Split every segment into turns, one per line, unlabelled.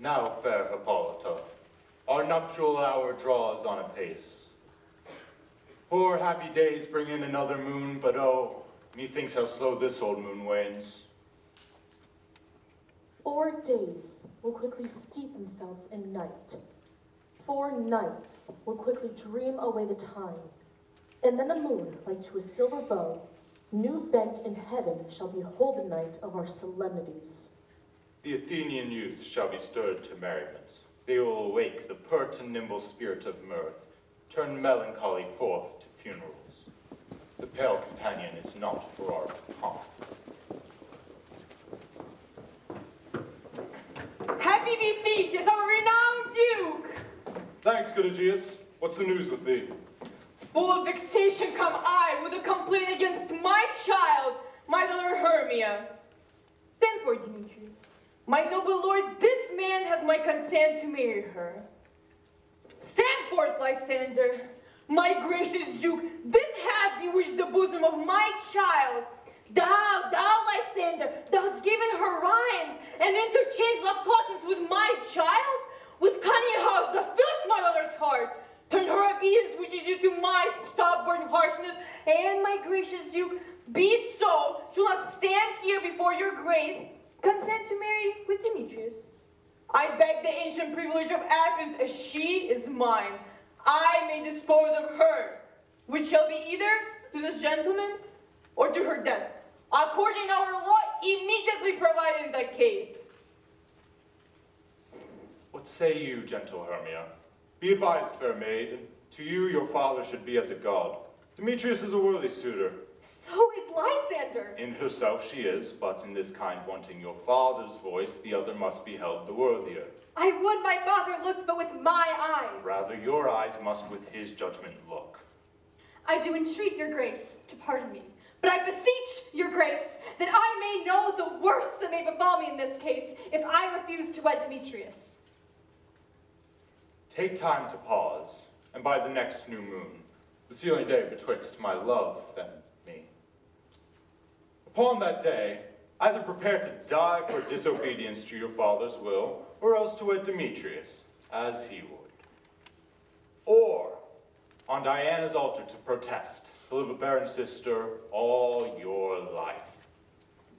Now, fair Hippolyta, our nuptial hour draws on apace. 4 happy days bring in another moon, but oh, methinks how slow this old moon wanes.
4 days will quickly steep themselves in night. 4 nights will quickly dream away the time. And then the moon, like to a silver bow, new bent in heaven, shall behold the night of our solemnities.
The Athenian youth shall be stirred to merriment. They will awake the pert and nimble spirit of mirth, turn melancholy forth to funerals. The pale companion is not for our pomp.
Happy be Theseus, our renowned duke!
Thanks, good Aegeus. What's the news with thee?
Full of vexation come I with a complaint against my child, my daughter Hermia. Stand for Demetrius. My noble lord, this man has my consent to marry her. Stand forth, Lysander. My gracious duke, this hath bewitched the bosom of my child. Thou, Lysander, thou hast given her rhymes and interchanged love talkings with my child? With cunning house, thou fillest my daughter's heart. Turn her obedience, which is due to my stubborn harshness, and my gracious duke, be it so, shall not stand here before your grace, consent to marry with Demetrius. I beg the ancient privilege of Athens, as she is mine. I may dispose of her, which shall be either to this gentleman or to her death, according to our law immediately provided in that case.
What say you, gentle Hermia? Be advised, fair maid, to you your father should be as a god. Demetrius is a worthy suitor.
So is Lysander.
In herself she is, but in this kind wanting your father's voice, the other must be held the worthier.
I would my father looked but with my eyes.
Rather, your eyes must with his judgment look.
I do entreat your grace to pardon me, but I beseech your grace that I may know the worst that may befall me in this case if I refuse to wed Demetrius.
Take time to pause, and by the next new moon, the sealing day betwixt my love and me. Upon that day, either prepare to die for disobedience to your father's will, or else to wed Demetrius, as he would. Or, on Diana's altar to protest, to live a barren sister all your life.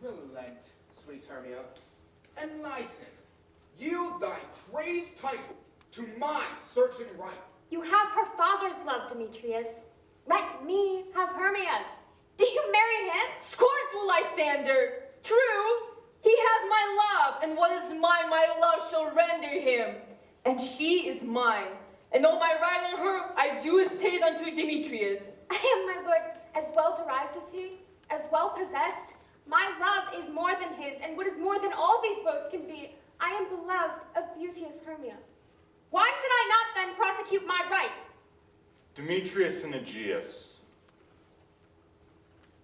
Relent, sweet Hermia, and Lysander, yield thy praised title to my searching right.
You have her father's love, Demetrius. Let me have Hermia's. Do you marry him?
Scornful Lysander! True, he hath my love, and what is mine, my love shall render him. And she is mine, and all my right on her I do estate unto Demetrius.
I am, my lord, as well derived as he, as well possessed. My love is more than his, and what is more than all these boasts can be, I am beloved of beauteous Hermia. Why should I not then prosecute my right?
Demetrius and Aegeus,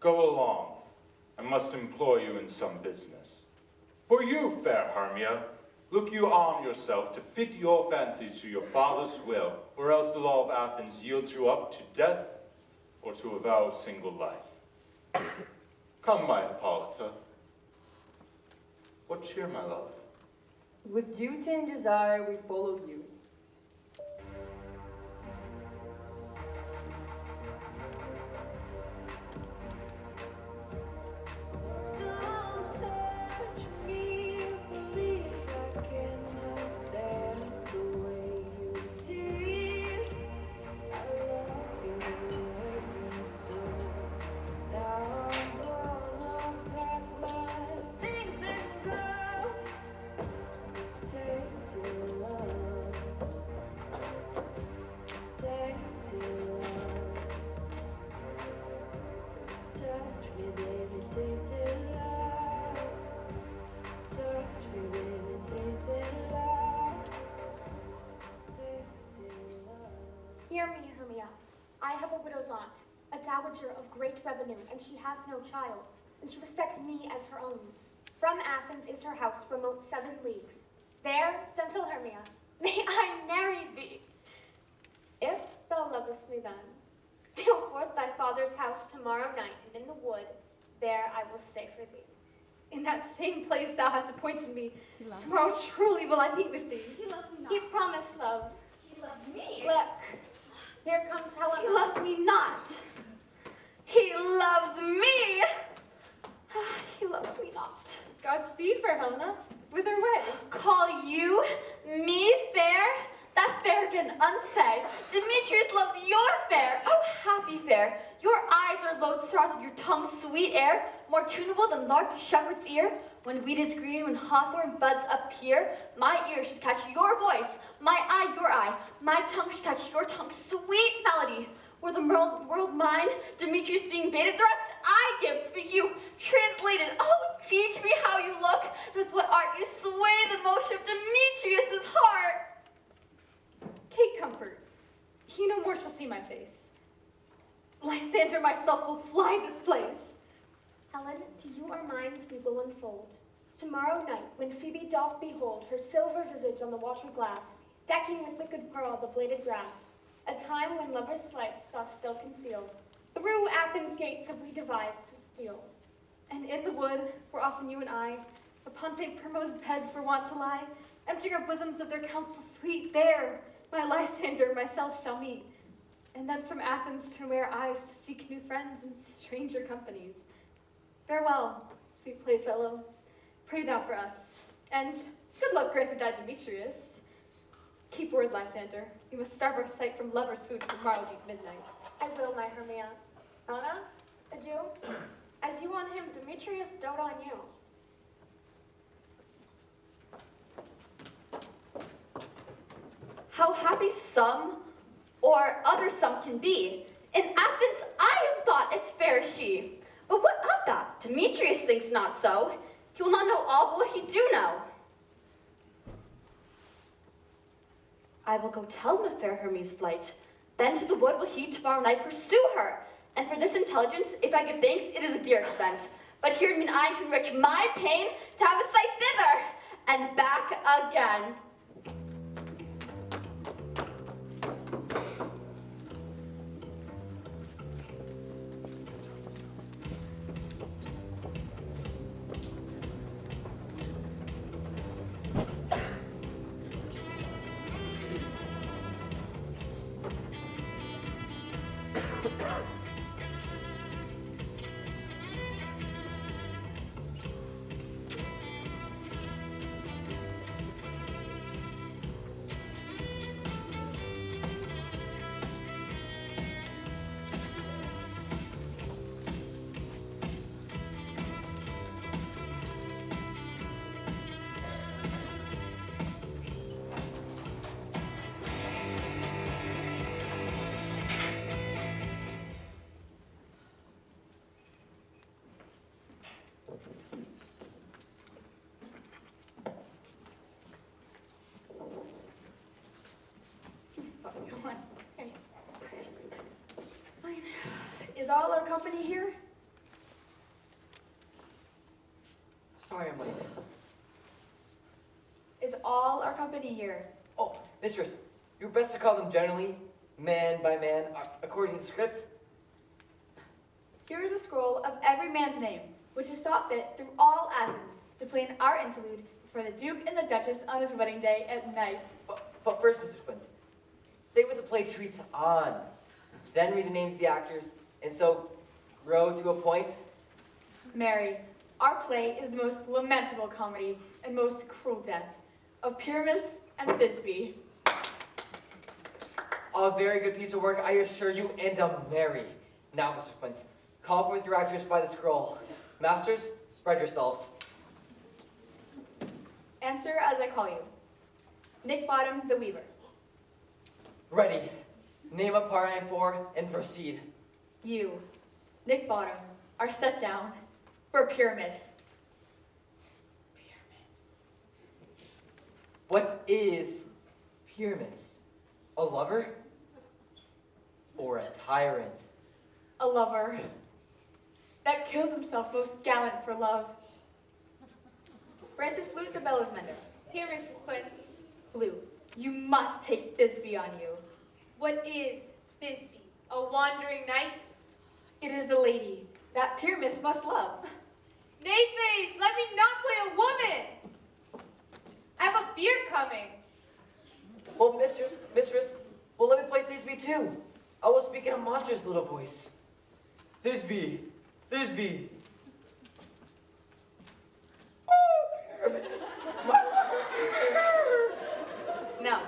go along. I must employ you in some business. For you, fair Hermia, look you arm yourself to fit your fancies to your father's will, or else the law of Athens yields you up to death or to a vow of single life. Come, my Hippolyta. What cheer, my love?
With duty and desire we follow you.
Hear me, Hermia. I have a widow's aunt, a dowager of great revenue, and she has no child, and she respects me as her own. From Athens is her house, remote 7 leagues. There, gentle Hermia, may I marry thee. If thou lovest me then, steal forth thy father's house tomorrow night, and in the wood, there I will stay for thee.
In that same place thou hast appointed me, tomorrow truly will I meet with thee.
He loves me not. He promised love.
He loves me.
Look, here comes Helena.
He loves me not.
He loves me.
He loves me not.
Godspeed, fair Helena. Whither way?
Call you me fair? That fair can unsay. Demetrius loves your fair. Oh, happy fair. Your eyes are lodestars and your tongue sweet air, more tunable than lark to shepherd's ear. When wheat is green, when hawthorn buds appear, my ear should catch your voice, my eye your eye, my tongue should catch your tongue, sweet melody. Were the world mine, Demetrius being baited, the rest I give, speak you, translated. Oh, teach me how you look, and with what art you sway the motion of Demetrius's heart.
Take comfort. He no more shall see my face. Lysander myself will fly this place.
Helen, to you our minds we will unfold. Tomorrow night, when Phoebe doth behold her silver visage on the water glass, decking with liquid pearl the bladed grass, a time when lovers' flights doth still conceal, through Athens' gates have we devised to steal.
And in the wood, where often you and I, upon faint primrose beds were wont to lie, emptying our bosoms of their counsel sweet, there my Lysander myself shall meet, and thence from Athens turn away our eyes to seek new friends and stranger companies. Farewell, sweet playfellow. Pray thou for us, and good luck grant thee, Demetrius. Keep word, Lysander. We must starve our sight from lovers' food tomorrow deep midnight.
I will, my Hermia. Helena, adieu. As you on him, Demetrius dote on you.
How happy some or other some can be. In Athens I am thought as fair as she. But what of that? Demetrius thinks not so. He will not know all but what he do know. I will go tell him of fair Hermes' flight. Then to the wood will he tomorrow night pursue her. And for this intelligence, if I give thanks, it is a dear expense. But here mean I to enrich my pain, to have a sight thither, and back again.
Is all our company here?
Sorry I'm late.
Is all our company here?
Oh, mistress, you're best to call them generally, man by man, according to the script.
Here is a scroll of every man's name, which is thought fit through all Athens to play in our interlude for the Duke and the Duchess on his wedding day at night.
But first, Mr. Quince, say what the play treats on, then read the names of the actors, and so grow to a point.
Mary, our play is the most lamentable comedy and most cruel death of Pyramus and Thisbe.
A very good piece of work, I assure you, and a merry. Now, Mr. Quince, call forth your actors by the scroll. Masters, spread yourselves.
Answer as I call you. Nick Bottom, the Weaver.
Ready. Name a part I'm for and proceed.
You, Nick Bottom, are set down for Pyramus.
What is Pyramus? A lover? Or a tyrant?
A lover that kills himself most gallant for love. Francis Flute, the bellows mender.
Here, Mistress Quince.
Blue, you must take Thisbe on you.
What is Thisbe? A wandering knight?
It is the lady that Pyramus must love.
Nathan, let me not play a woman. I have a beard coming.
Well, mistress, well, let me play Thisbe too. I will speak in a monster's little voice. Thisbe. Oh, Pyramus, my
No,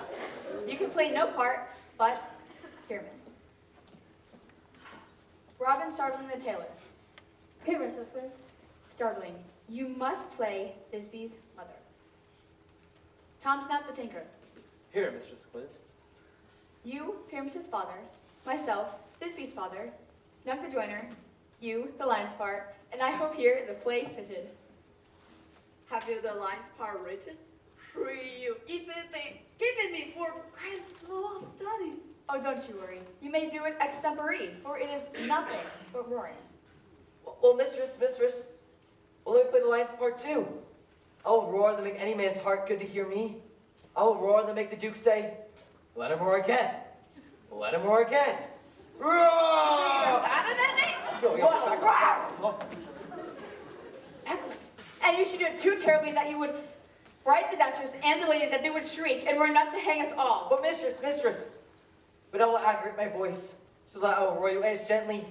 you can play no part but Pyramus. Robin startling the tailor.
Pyramus, husband.
Startling. You must play Thisbe's mother. Tom Snap the tinker.
Here, Mistress Quiz.
You, Pyramus's father. Myself, Thisbe's father. Snug the joiner. You, the lion's part. And I hope here is a play fitted.
Have you the lines part written? Free you. If they given me for I am slow of study.
Oh, don't you worry. You may do it extempore, for it is nothing but roaring.
Well, mistress, well, let me play the lion's part too. I will roar that make any man's heart good to hear me. I will roar that make the Duke say, let him roar again. Let him roar again. Roar!
Better than me?
And you should do it too terribly that you would fright the Duchess and the ladies that they would shriek and were enough to hang us all.
But mistress, but I will aggravate my voice so that I will roar you as gently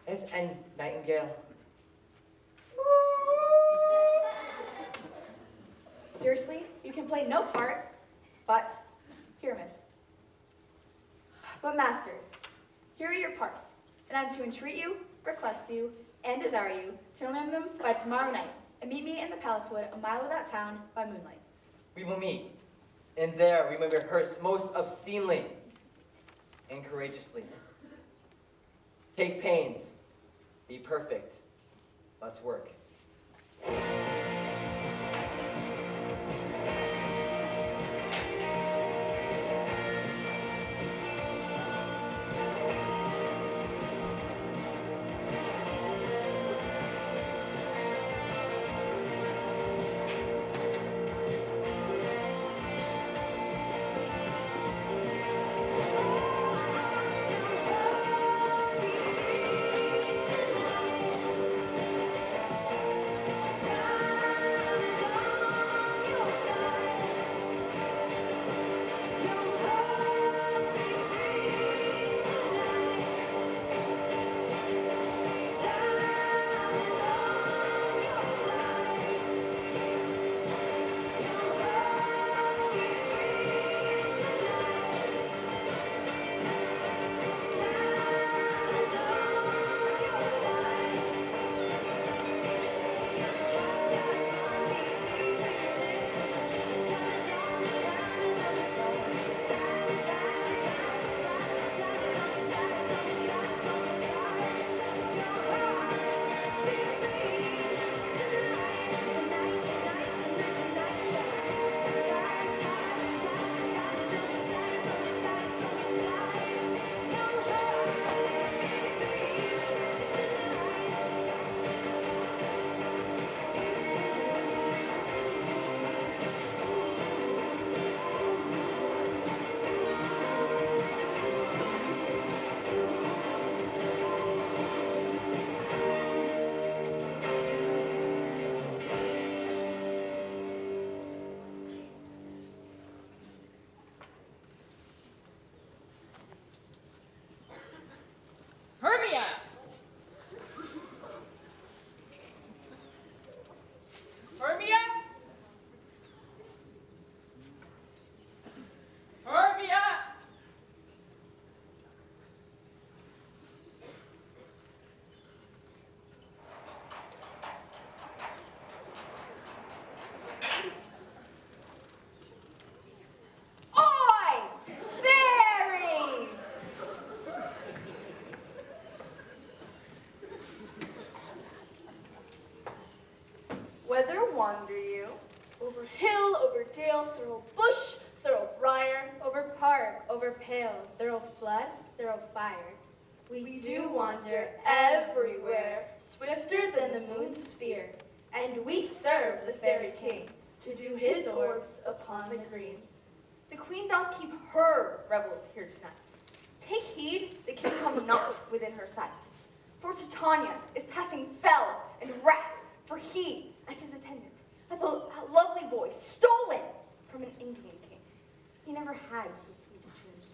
as any nightingale.
Seriously, you can play no part but Pyramus. But masters, here are your parts, and I'm to entreat you, request you, and desire you to learn them by tomorrow night, and meet me in the palace wood a mile without town by moonlight.
We will meet, and there we may rehearse most obscenely and courageously. Take pains, be perfect, let's work.
Whither wander you?
Over hill, over dale, through bush, through briar,
Over park, over pale, through flood, through fire. We do wander everywhere, swifter than the moon's sphere, and we serve the fairy king to do his orbs upon the green.
The queen doth keep her revels here tonight. Take heed, the king come not within her sight. For Titania is passing fell and wrath, for
he, as his attendant, as a lovely boy stolen from an Indian king. He never had so sweet a shoes.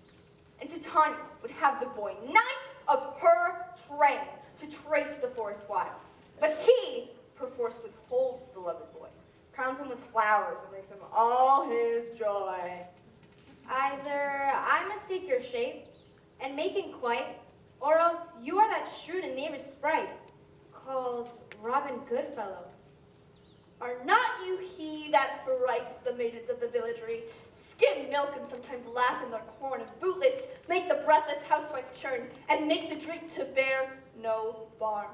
And Titania would have the boy knight of her train to trace the forest wild. But he, perforce, withholds the loved boy, crowns him with flowers, and makes him all his joy.
Either I mistake your shape and make inquite, or else you are that shrewd and knavish sprite called Robin Goodfellow.
Are not you he that frights the maidens of the villagery, skim milk and sometimes laugh in their corn, and bootless make the breathless housewife churn, and make the drink to bear no barm,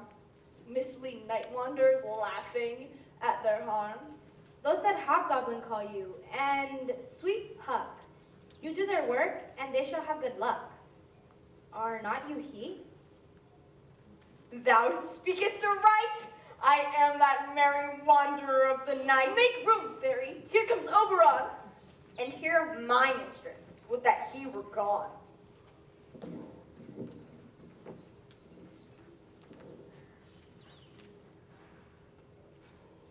mislead night wanderers laughing at their harm?
Those that hobgoblin call you, and sweet Puck, you do their work, and they shall have good luck. Are not you he?
Thou speakest aright. I am that merry wanderer of the night. Make room, fairy. Here comes Oberon. And here my mistress. Would that he were gone.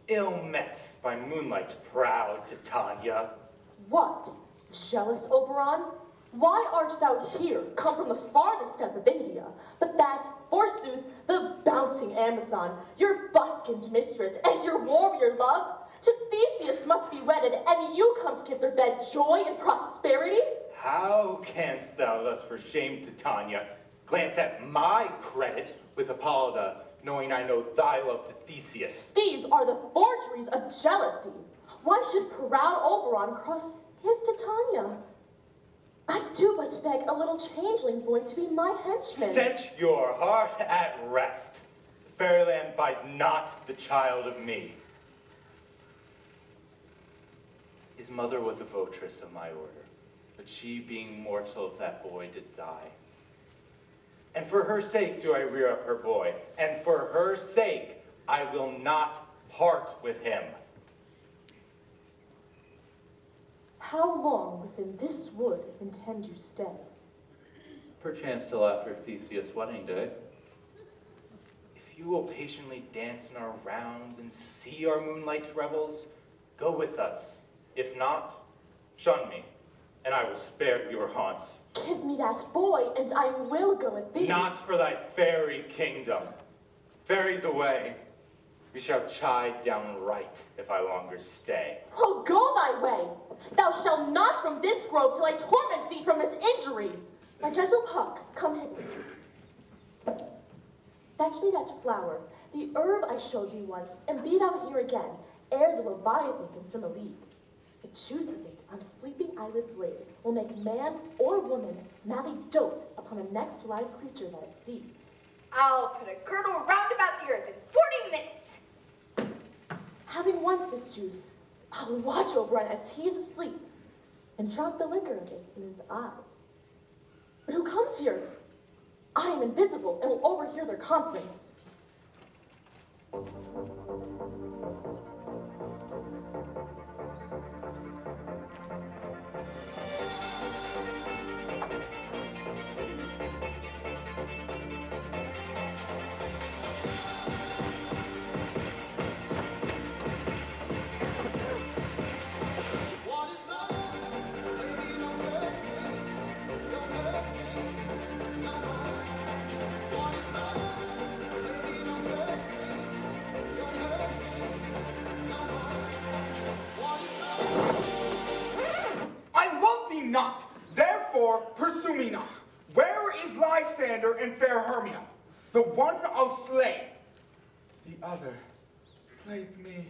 Ill met by moonlight, proud Titania.
What? Jealous, Oberon? Why art thou here, come from the farthest step of India, but that, forsooth, the bouncing Amazon, your buskinged mistress, and your warrior love, to Theseus must be wedded, and you come to give their bed joy and prosperity?
How canst thou thus for shame, Titania, glance at my credit with Hippolyta, knowing I know thy love to Theseus?
These are the forgeries of jealousy. Why should proud Oberon cross his Titania? I do but beg a little changeling boy to be my henchman.
Set your heart at rest. Fairyland buys not the child of me. His mother was a votress of my order, but she, being mortal, that boy did die. And for her sake do I rear up her boy, and for her sake I will not part with him.
How long within this wood intend you stay?
Perchance till after Theseus' wedding day. If you will patiently dance in our rounds and see our moonlight revels, go with us. If not, shun me, and I will spare your haunts.
Give me that boy, and I will go with thee.
Not for thy fairy kingdom. Fairies away. We shall chide downright if I longer stay.
Oh, go thy way! Thou shalt not from this grove till I torment thee from this injury. My gentle Puck, come hither. Fetch me that flower, the herb I showed thee once, and be thou here again, ere the Leviathan can swim a league. The juice of it, on sleeping eyelids laid, will make man or woman madly dote upon the next live creature that it sees.
I'll put a girdle round about the earth in 40 minutes.
Having once this juice, I'll watch Oberon as he is asleep, and drop the liquor of it in his eyes. But who comes here? I am invisible and will overhear their conference.
Not, therefore pursue me not. Where is Lysander and fair Hermia? The one I'll slay, the other slayeth me.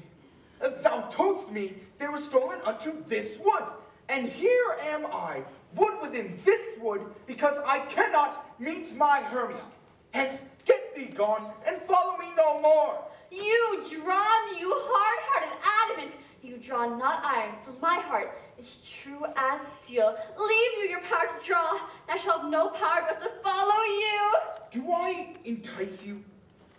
Thou toldst me they were stolen unto this wood, and here am I, wood within this wood, because I cannot meet my Hermia. Hence, get thee gone, and follow me no more.
You draw me, you hard-hearted adamant. You draw not iron, for my heart is true as steel. Leave you your power to draw, and I shall have no power but to follow you.
Do I entice you?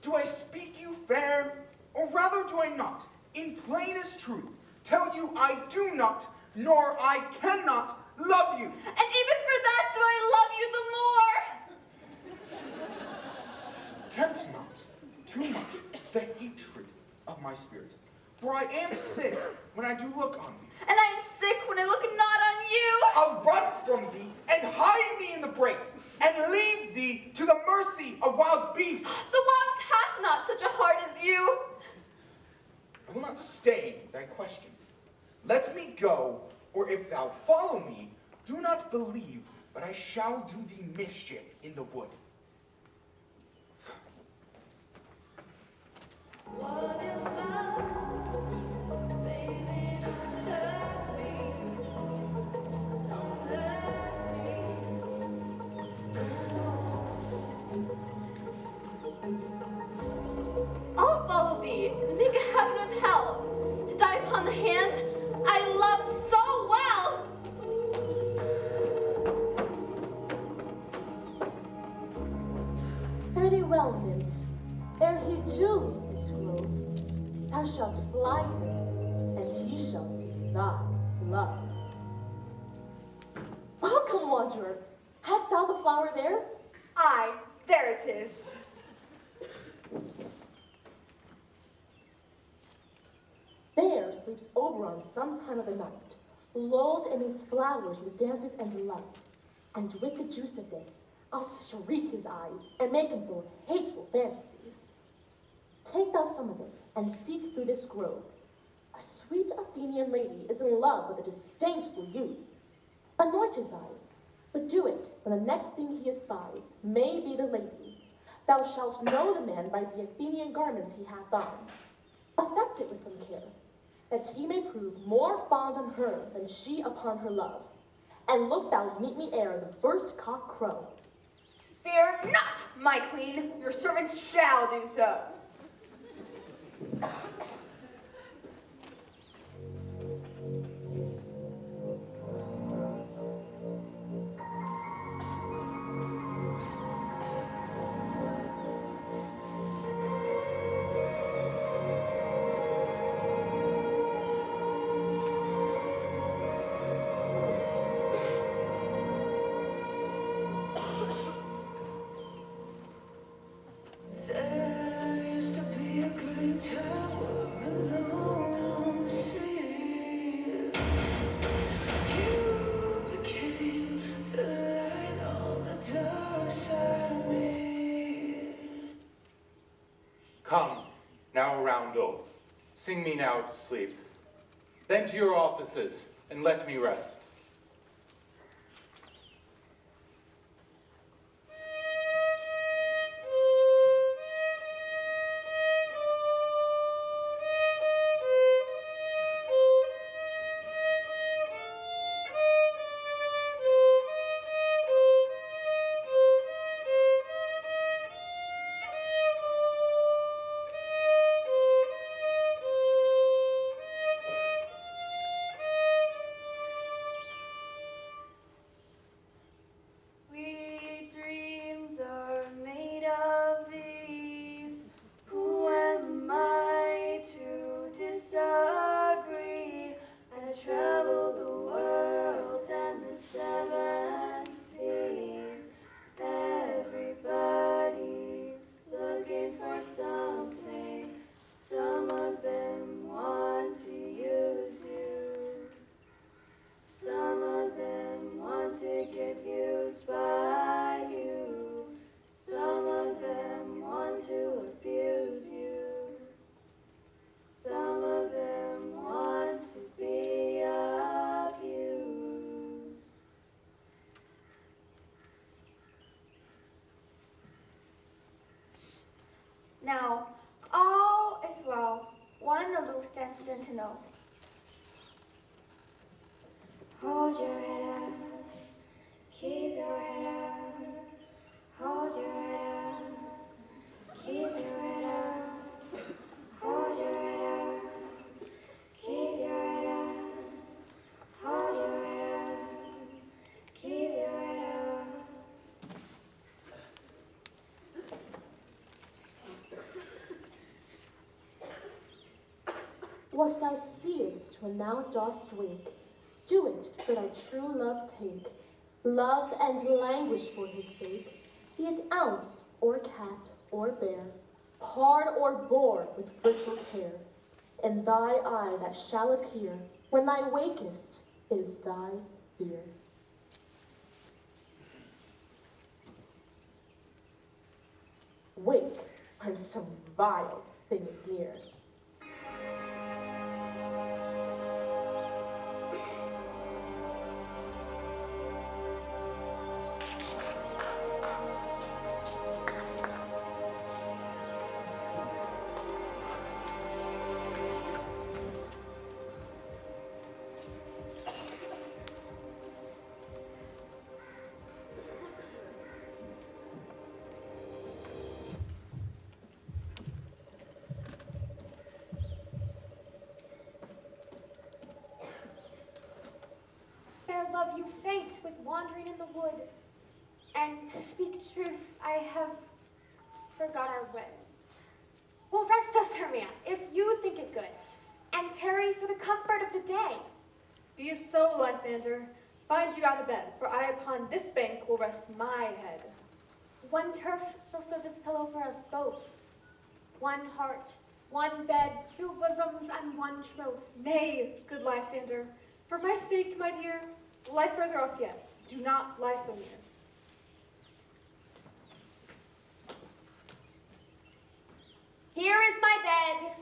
Do I speak you fair? Or rather do I not, in plainest truth, tell you I do not, nor I cannot love you?
And even for that do I love you the more.
Tempt not too much the hatred of my spirit. For I am sick when I do look on thee.
And I am sick when I look not on you.
I'll run from thee and hide me in the brakes and leave thee to the mercy of wild beasts.
The wild hath not such a heart as you.
I will not stay thy questions. Let me go, or if thou follow me, do not believe, but I shall do thee mischief in the wood.
What is love? Baby, don't hurt me. Don't hurt me.
I'll follow thee and make a heaven of hell to die upon the hand I love so well.
Fare thee well, nymph. Ere he do leave this grove, thou shalt fly him, and he shall see thy love. Welcome, wanderer. Hast thou the flower there?
Aye, there it is.
There sleeps Oberon some time of the night, lulled in these flowers with dances and delight. And with the juice of this, I'll streak his eyes and make him full of hateful fantasies. Take thou some of it and seek through this grove. A sweet Athenian lady is in love with a disdainful youth. Anoint his eyes, but do it when the next thing he espies may be the lady. Thou shalt know the man by the Athenian garments he hath on. Affect it with some care, that he may prove more fond on her than she upon her love. And look thou meet me ere the first cock crow.
Fear not, my queen. Your servant shall do so.
There used to be a great tower alone on the sea. You became the light on the dark side of me.
Come, now Roundel, sing me now to sleep. Then to your offices, and let me rest.
Sweet dreams are made of these. Who am I to disagree? I travel the world and the seven seas. Everybody's looking for something. Some of them want to use you. Some of them want to get used by you. Some of them want to abuse you. Some of them want to be abused.
Now, all is well. One aloof stands sentinel.
Hold your head up, keep your head up. Hold your head up, keep your head up. Hold your head up, keep your head up. Hold your head up, keep your head up.
What thou seest when thou dost wake, do it for thy true love take. Love and languish for his sake, be it ounce or cat or bear. hard or bored with bristled hair, and thy eye that shall appear when thou wakest is thy dear. Wake, when some vile thing is near.
Fair love, you faint with wandering in the wood, and to speak truth, I have forgot our way. Well, rest us, Hermia, if you think it good, and tarry for the comfort of the day.
Be it so, Lysander. Find you out of bed, for I upon this bank will rest my head.
One turf will serve as pillow for us both. One heart, one bed, two bosoms, and one troth.
Nay, good Lysander, for my sake, my dear, lie further off yet. Do not lie so near.
Here is my bed.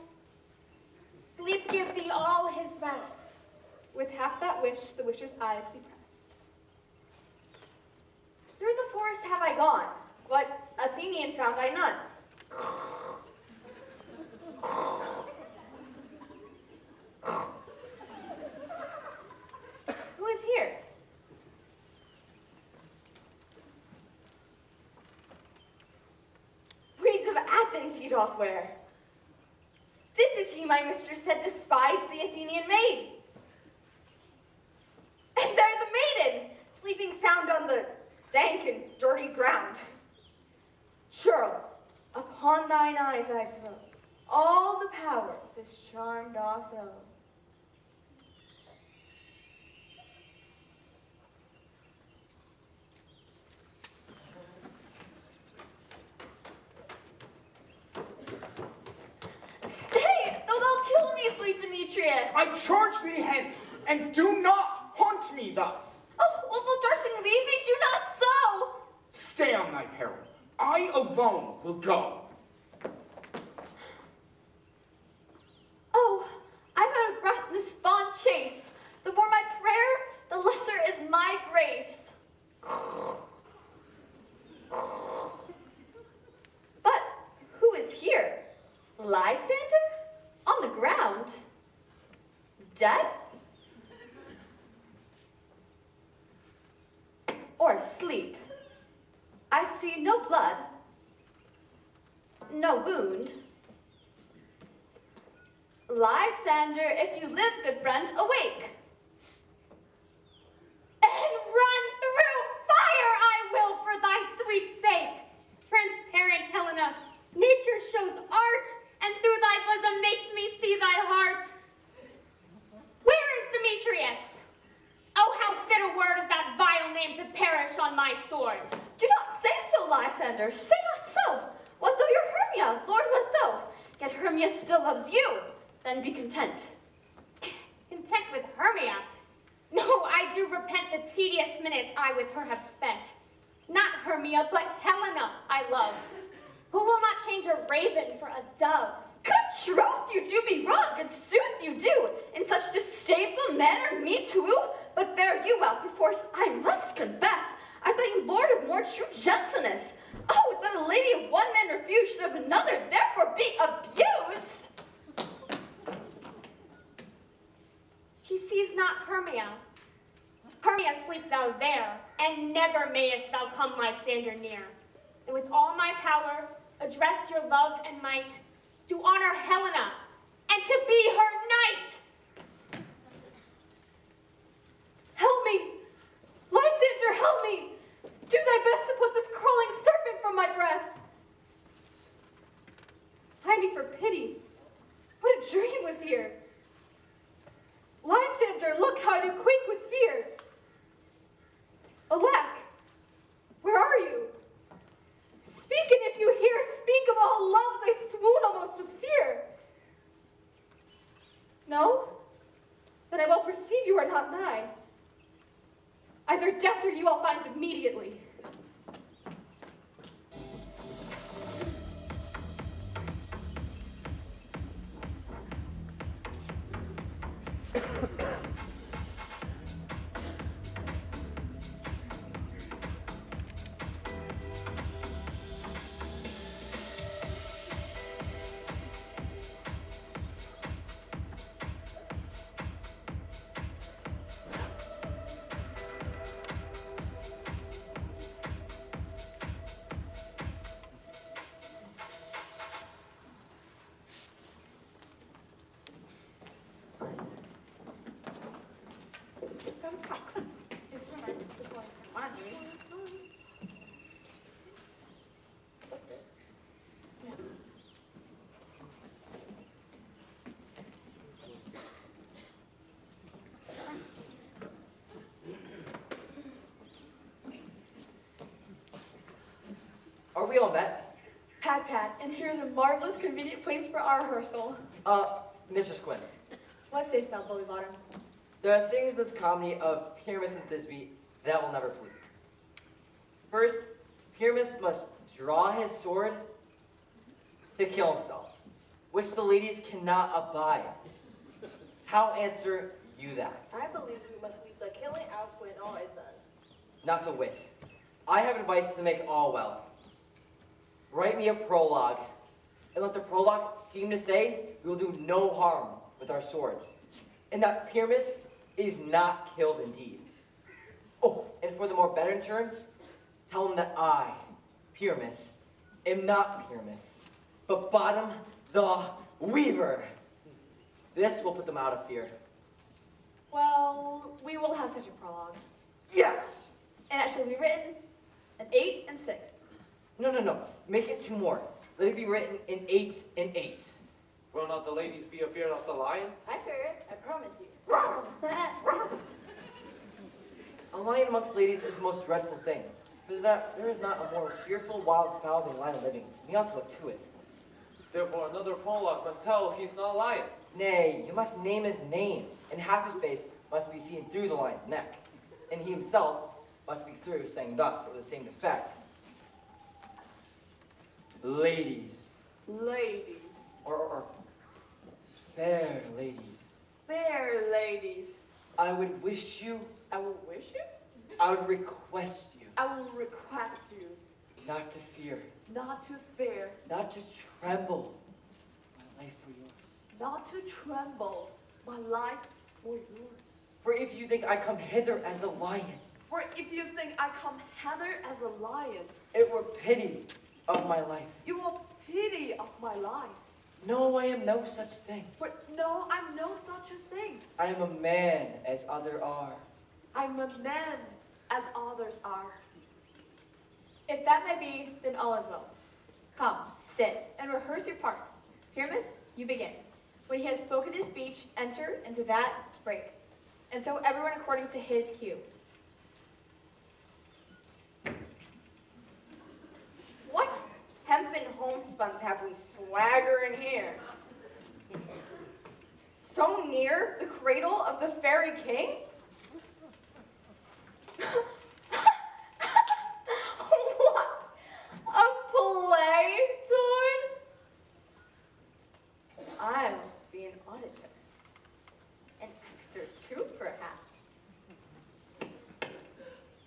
Sleep give thee all his rest.
With half that wish, the wisher's eyes be pressed.
Through the forest have I gone, but Athenian found I none. Who is here? Weeds of Athens he doth wear. This is he my mistress said despised the Athenian maid. And there the maiden, sleeping sound on the dank and dirty ground. Churl, upon thine eyes I throw all the power this charm doth owe.
Stay, though thou kill me, sweet Demetrius.
I charge thee hence, and do not haunt me thus.
Oh, will the darkling leave me? Do not so.
Stay on thy peril. I alone will go.
Oh, I'm out of breath in this fond chase. The more my prayer, the lesser is my grace. But who is here? Lysander? On the ground? Dead? Or asleep? I see no blood, no wound. Lysander, if you live, good friend, awake.
And run through fire I will for thy sweet sake. Transparent Helena, nature shows art, and through thy bosom makes me see thy heart. Where is Demetrius? Oh, how fit a word is that vile name to perish on my sword.
Do not say so, Lysander, say not so. What though you're Hermia, Lord, what though? Yet Hermia still loves you, then be content.
Content with Hermia? No, I do repent the tedious minutes I with her have spent. Not Hermia, but Helena I love, who will not change a raven for a dove.
Good troth, you do me wrong, good sooth you do. In such disdainful manner me to woo, but fare you well, perforce I must confess, I thought you lord of more true gentleness. Oh, that a lady of one man refused should of another therefore be abused.
She sees not Hermia. Hermia, sleep thou there, and never mayest thou come Lysander near. And with all my power, address your love and might to honor Helena, and to be her knight.
Help me! Lysander, help me! Do thy best to put this crawling serpent from my breast. Hide me for pity. What a dream was here. Lysander, look how I do quake with fear. Alack, where are you? Speak, and if you hear, speak of all loves, I swoon almost with fear. No? Then I well perceive you are not nigh. Either death or you I'll find immediately.
Are we all met?
Pat, and here's a marvelous, convenient place for our rehearsal.
Mr. Squints.
What sayst thou, Bully Bottom?
There are things in this comedy of Pyramus and Thisbe that will never please. First, Pyramus must draw his sword to kill himself, which the ladies cannot abide. How answer you that?
I believe we must leave the killing out when all is done.
Not to wit. I have advice to make all well. Write me a prologue, and let the prologue seem to say we will do no harm with our swords, and that Pyramus is not killed indeed. Oh, and for the more better insurance, tell him that I, Pyramus, am not Pyramus, but Bottom the Weaver. This will put them out of fear.
Well, we will have such a prologue.
Yes!
And it shall be written an 8 and 6.
No. Make it 2 more. Let it be written in 8 and 8.
Will not the ladies be afeard of the lion?
I fear it, I promise you.
A lion amongst ladies is the most dreadful thing. There is not a more fearful wild fowl than a lion living. We ought to look to it.
Therefore another prologue must tell if he's not a lion.
Nay, you must name his name, and half his face must be seen through the lion's neck, and he himself must be through, saying thus, or the same effect. Ladies.
Ladies,
Or fair ladies.
fair ladies,
I would wish you,
I will wish you,
I would request you,
I will request you
not to fear,
not to fear,
not to tremble, my life for yours.
not to tremble, my life for yours.
For if you think I come hither as a lion,
For if you think I come hither as a lion,
it were pity of my life.
you will pity of my life.
No, I am no such thing.
For no, I'm no such a thing.
I am a man as other are.
I'm a man as others are.
If that may be, then all is well. Come, sit, and rehearse your parts. Pyramus, you begin. When he has spoken his speech, enter into that break. And so everyone according to his cue.
What hempen homespuns have we swaggering here? So near the cradle of the fairy king? What? A play, Torn? I'm being auditor. An actor too, perhaps.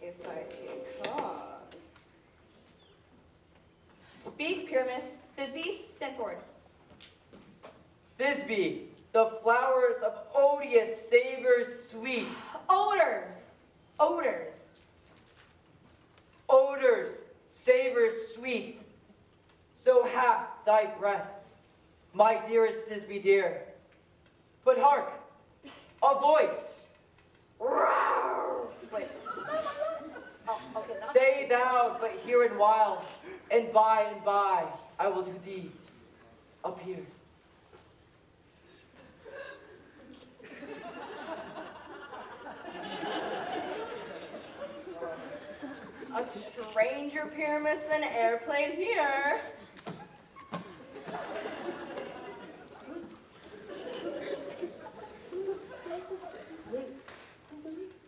If I see cause.
Speak, Pyramus. Thisbe, stand forward.
Thisbe, the flowers of odious savors sweet.
Odors. Odors.
Odors, savors sweet. So hath thy breath, my dearest Thisbe dear. But hark, a voice.
Wait. Oh, okay.
Stay thou but here and while, and by I will do thee appear.
A stranger pyramus than airplane here.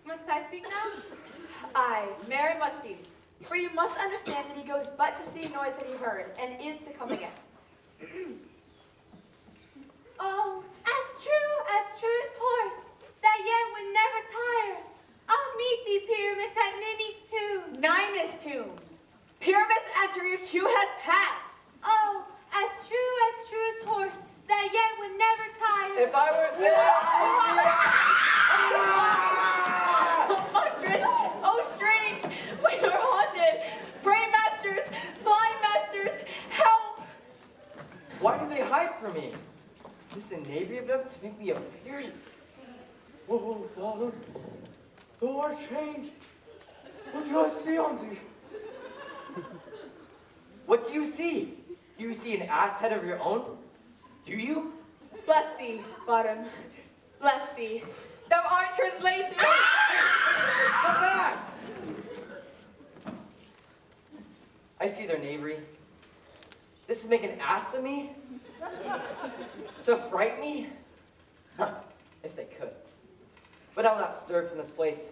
Must I speak now?
Aye, Mary must you. For you must understand that he goes but to see noise that he heard, and is to come again.
Oh, as true as horse, that yet would never tire. I'll meet thee, Pyramus, at Ninny's tomb.
Ninus tomb. Pyramus, enter, your cue has passed.
Oh, as true as horse, that yet would never tire.
If I were there,
Oh, monstrous! Oh, strange! We are haunted! Pray, masters! Flying masters! Help!
why do they hide from me? Is this a navy of them to make me appear?
Oh, Father, thou art changed. What do I see on thee?
What do you see? Do you see an ass head of your own? Do you?
Bless thee, bottom. Bless thee. Thou art translated.
Come back! I see their knavery. This is making an ass of me? To fright me? Huh, if they could. But I will not stir from this place.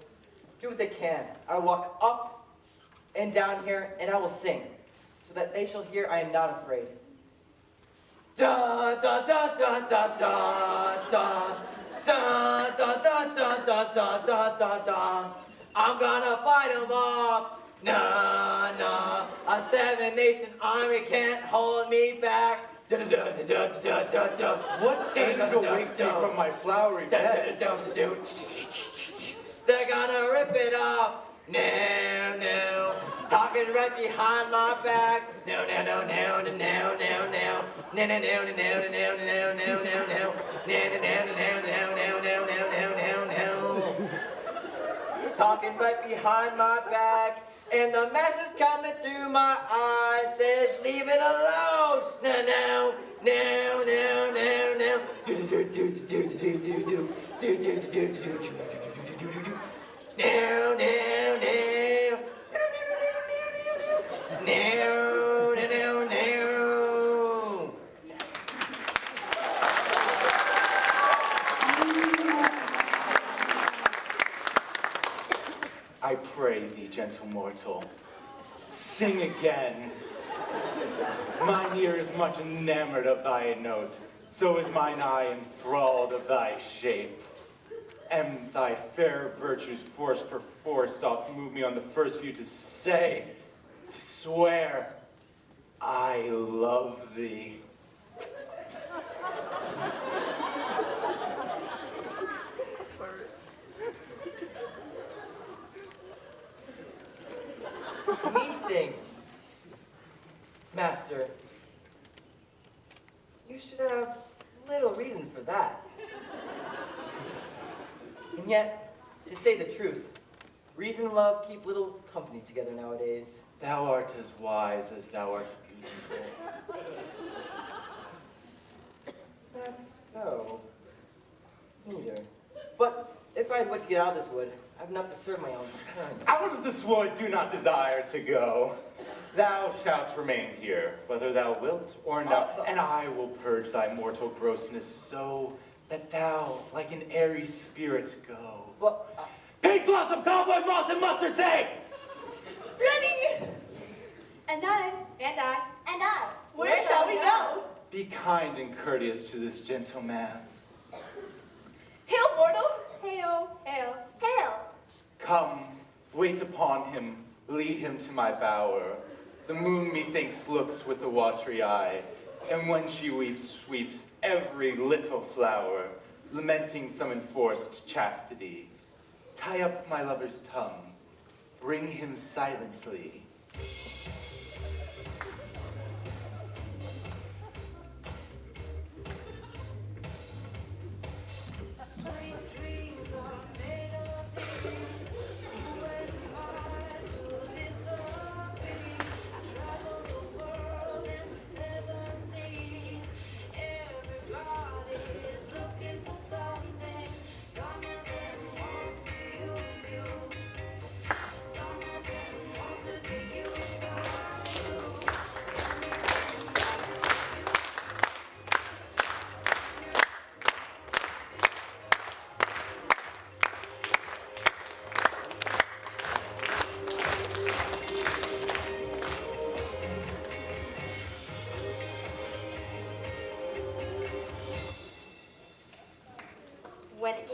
Do what they can. I will walk up and down here, and I will sing, so that they shall hear I am not afraid. Da da da da da da da da da da da da da da da da. I'm gonna fight 'em off. Nah, nah. A 7-nation army can't hold me back. Da da da da da da da da.
What angel wakes me from my flowery bed?
They're gonna rip it off. No, no. Talking right behind my back. No, no, no, no, no, no, no, no. No, no, no, no, no, no, no, no, no, no, no. No, no, no, no, no, no, no, no, no, no, no. Talking right behind my back. And the message coming through my eyes says, leave it alone. No, no, no, no, no, no. Do do do do do do do do do do do do do do. No, no, no. No, no, no, no.
I pray thee, gentle mortal, sing again. Mine ear is much enamored of thy note, so is mine eye enthralled of thy shape. And thy fair virtues force perforce doth move me on the first view to say, to swear, I love thee.
Methinks, Master, you should have little reason for that. And yet, to say the truth, reason and love keep little company together nowadays.
Thou art as wise as thou art beautiful.
That's so. Neither. But if I had what to get out of this wood, I have enough to serve my own parents.
Out of this wood do not desire to go. Thou shalt remain here, whether thou wilt or no, and I will purge thy mortal grossness so that thou, like an airy spirit, go.
Well,
Pink blossom, cobweb moth, and mustard seed!
Ready?
And I.
And I.
And I.
Where shall we go?
Be kind and courteous to this gentle man.
Hail, mortal!
Hail, hail, hail.
Come, wait upon him, lead him to my bower. The moon, methinks, looks with a watery eye, and when she weeps, sweeps every little flower, lamenting some enforced chastity. Tie up my lover's tongue, bring him silently.
Some of them want to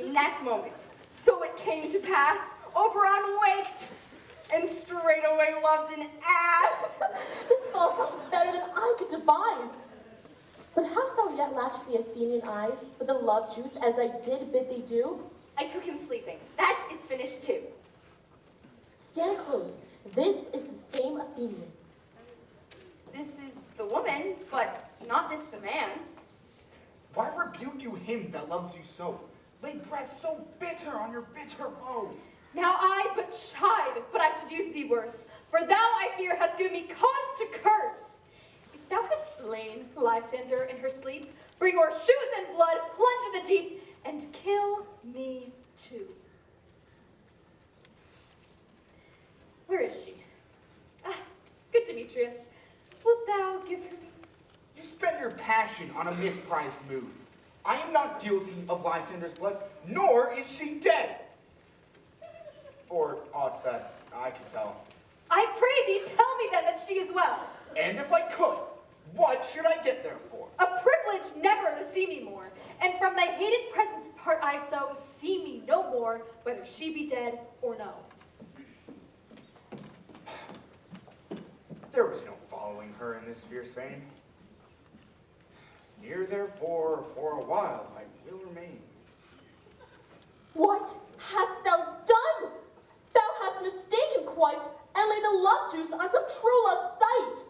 in that moment. So it came to pass, Oberon waked, and straightway loved an ass.
This falls out better than I could devise. But hast thou yet latched the Athenian eyes for the love juice as I did bid thee do?
I took him sleeping. That is finished too.
Stand close. This is the same Athenian.
This is the woman, but not this the man.
Why rebuke you him that loves you so? Lay breath so bitter on your bitter foe.
Now I but chide, but I should use thee worse. For thou, I fear, hast given me cause to curse. If thou hast slain Lysander in her sleep, bring o'er shoes and blood, plunge in the deep, and kill me too. Where is she? Ah, good Demetrius. Wilt thou give her me?
You spend your passion on a misprized mood. I am not guilty of Lysander's blood, nor is she dead. Or aught that I can tell.
I pray thee, tell me then that she is well.
And if I could, what should I get there for?
A privilege never to see me more, and from thy hated presence part I so, see me no more, whether she be dead or no.
There is no following her in this fierce vein. Near therefore, for a while, I will remain.
What hast thou done? Thou hast mistaken quite, and laid the love juice on some true love's sight.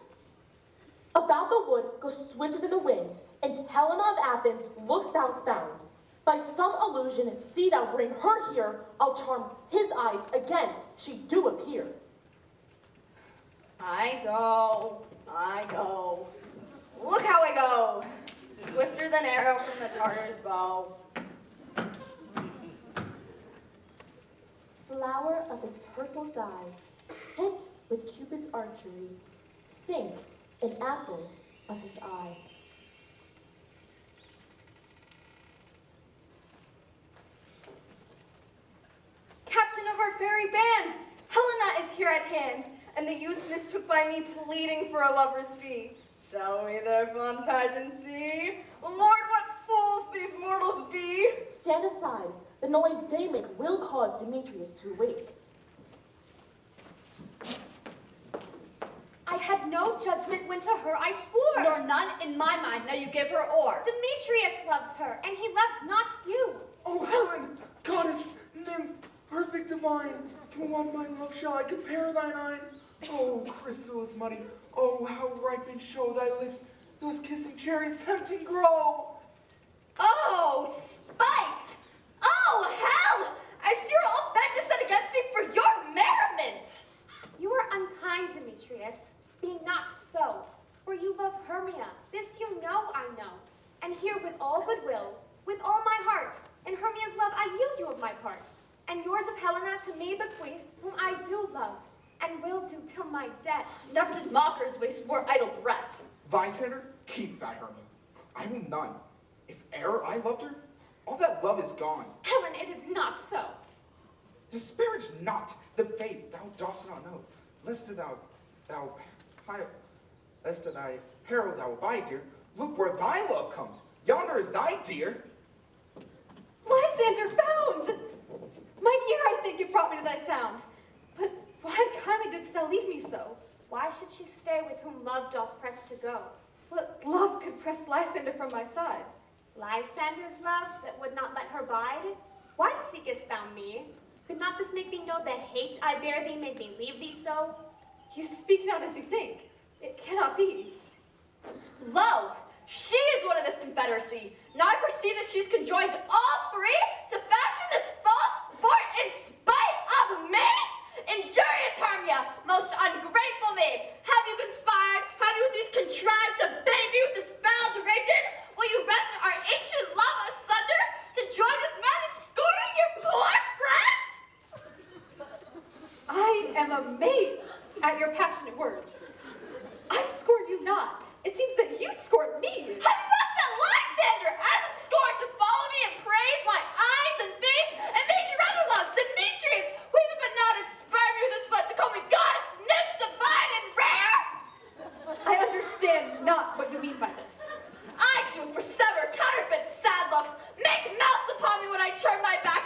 About the wood go swifter than the wind, and Helena of Athens look thou found. By some illusion, see thou bring her here, I'll charm his eyes against she do appear.
I go. Look how I go. Swifter than arrow from the Tartar's bow.
Flower of his purple dye, hint with Cupid's archery, sink an apple of his eye.
Captain of our fairy band, Helena is here at hand, and the youth mistook by me pleading for a lover's fee. Shall we their fond pageant see? Lord, what fools these mortals be!
Stand aside, the noise they make will cause Demetrius to wake.
I had no judgment when to her I swore.
Nor none in my mind, now you give her o'er.
Demetrius loves her, and he loves not you.
Oh, Helen, goddess, nymph, perfect divine, to one my love shall I compare thine eye. Oh, crystal is muddy, oh, how ripened show thy lips, those kissing cherries tempting grow.
Oh, spite! Oh, hell! I see you're all bent to set against me for your merriment!
You are unkind, Demetrius. Be not so, for you love Hermia. This you know I know. And here with all goodwill, with all my heart, in Hermia's love I yield you of my part. And yours of Helena to me bequeath, whom I do love, and will do till my death.
Never did mockers waste more idle breath.
Lysander, keep thy Hermia. I will none. If e'er I loved her, all that love is gone.
Helen, it is not so.
Disparage not the faith thou dost not know, lest to thy peril thou abide, dear. Look where thy love comes. Yonder is thy dear.
Lysander found! Mine ear, I think, you brought me to thy sound. But why unkindly didst thou leave me so?
Why should she stay with whom love doth press to go?
What love could press Lysander from my side?
Lysander's love that would not let her bide? Why seekest thou me? Could not this make thee know the hate I bear thee made me leave thee so?
You speak not as you think. It cannot be.
Lo, she is one of this confederacy. Now I perceive that she's conjoined all three to fashion this false sport in spite of me. Injurious Hermia, most ungrateful maid, have you conspired? Have you with these contrived to bait me with this foul derision? Will you rend our ancient love asunder to join with men in scorning your poor friend?
I am amazed at your passionate words. I scorn you not. It seems that you scorn me.
Have you not set Lysander as in scorn to follow me and praise my eyes and face, and made you rather love Demetrius, who even but now did spur me with his foot to call me goddess, nymph, divine, and rare?
I understand not what you mean by this.
I too, for sever, counterfeit, sad looks, make melts upon me when I turn my back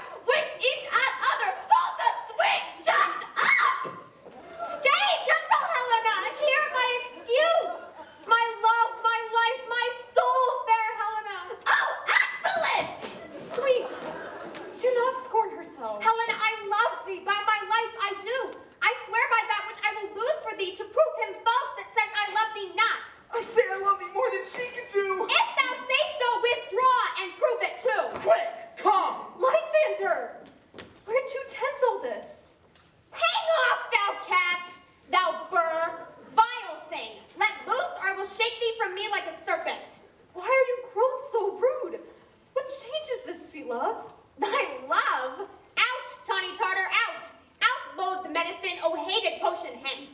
love?
Thy love? Out, Tawny Tartar, out! Outload the medicine, O hated potion, hence!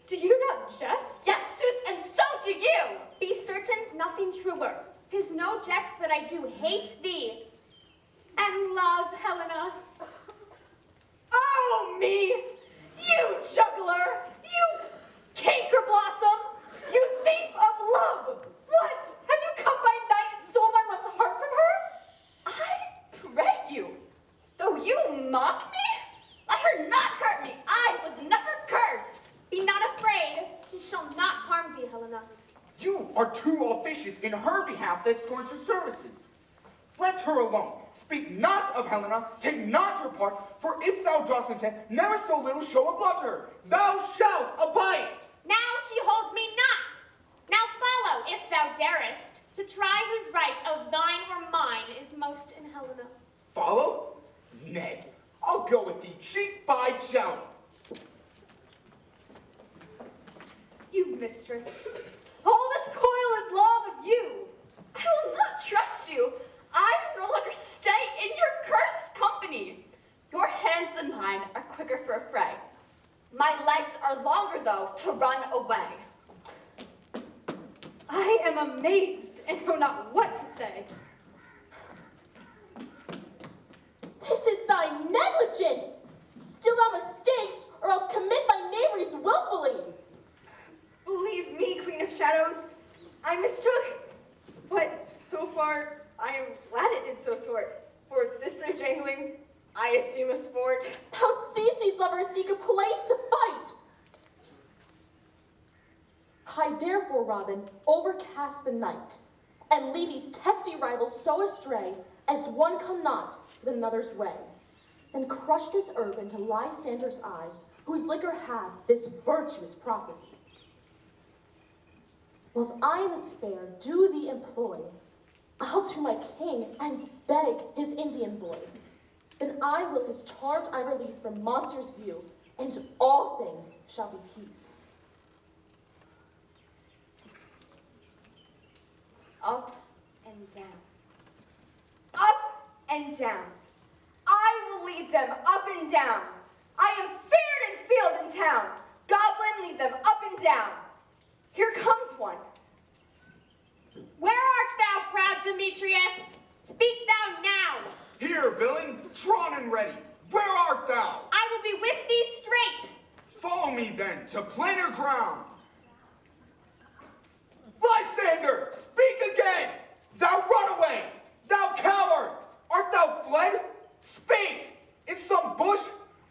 Do you not jest?
Yes, sooth, and so do you!
Be certain, nothing truer. 'Tis no jest that I do hate thee. And love, Helena.
Oh, me! You juggler! You canker blossom! You thief of love! What? Have you come by night and stole my love's heart from her?
I pray you, though you mock me, let her not hurt me. I was never cursed.
Be not afraid. She shall not harm thee, Helena.
You are too officious in her behalf that scorns your services. Let her alone. Speak not of Helena, take not her part, for if thou dost intend, never so little show of love to her. Thou shalt abide.
Now she holds me not. Now follow, if thou darest, to try whose right of thine or mine is most in Helena.
Follow? Nay, I'll go with thee cheek by jowl.
You mistress. All this coil is love of you.
I will not trust you. I no longer stay in your cursed company. Your hands and mine are quicker for a fray. My legs are longer, though, to run away.
I am amazed and know not what to say.
This is thy negligence! Still thou mistakes, or else commit thy knaveries willfully!
Believe me, Queen of Shadows, I mistook. But so far, I am glad it did so sort. For this their janglings, I esteem a sport.
Thou seest these lovers seek a place to fight! Hide therefore, Robin, overcast the night, and lead these testy rivals so astray as one come not with another's way. And crush this herb into Lysander's eye, whose liquor hath this virtuous property. Whilst I am as fair, do thee employ, I'll to my king and beg his Indian boy. Then I will his charmed eye release from monster's view, and all things shall be peace.
Up and down. Up and down. I will lead them up and down. I am feared in field and town. Goblin, lead them up and down. Here comes one.
Where art thou, proud Demetrius? Speak thou now.
Here, villain, drawn and ready. Where art thou?
I will be with thee straight.
Follow me then to plainer ground. Lysander, speak again! Thou runaway! Thou coward! Art thou fled? Speak! In some bush?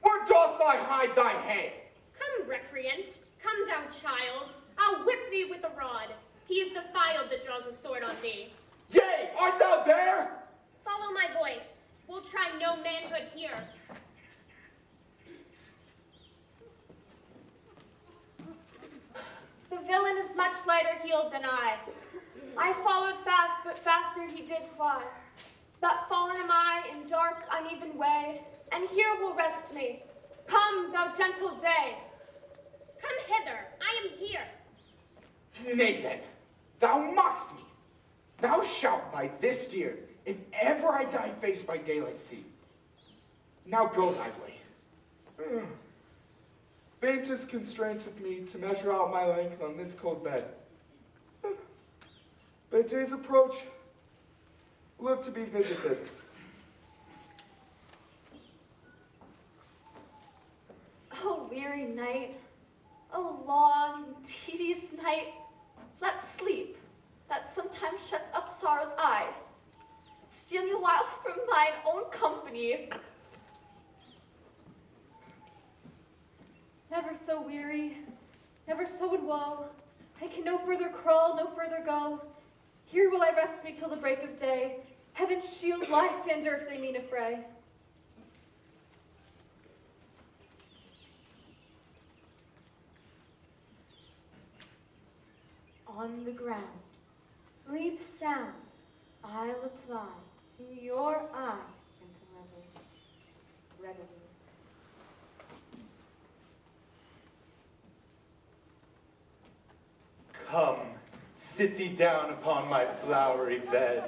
Where dost thou hide thy head?
Come, recreant. Come, thou child. I'll whip thee with a rod. He is defiled that draws a sword on thee.
Yea, art thou there?
Follow my voice. We'll try no manhood here. The villain is much lighter heeled than I. I followed fast, but faster he did fly. That fallen am I in dark, uneven way, and here will rest me. Come, thou gentle day. Come hither, I am here.
Nay then, thou mockst me. Thou shalt bite this deer, if ever I thy face by daylight see. Now go thy way. Faintest constraint of me to measure out my length on this cold bed. But day's approach, look to be visited.
Oh, weary night, oh, long and tedious night, let sleep, that sometimes shuts up sorrow's eyes, steal me a while from mine own company.
Never so weary, never so in woe. I can no further crawl, no further go. Here will I rest me till the break of day. Heaven's shield Lysander if they mean a fray.
On the ground, breathe sound, I'll apply to your eye and to reverie.
Come, sit thee down upon my flowery bed.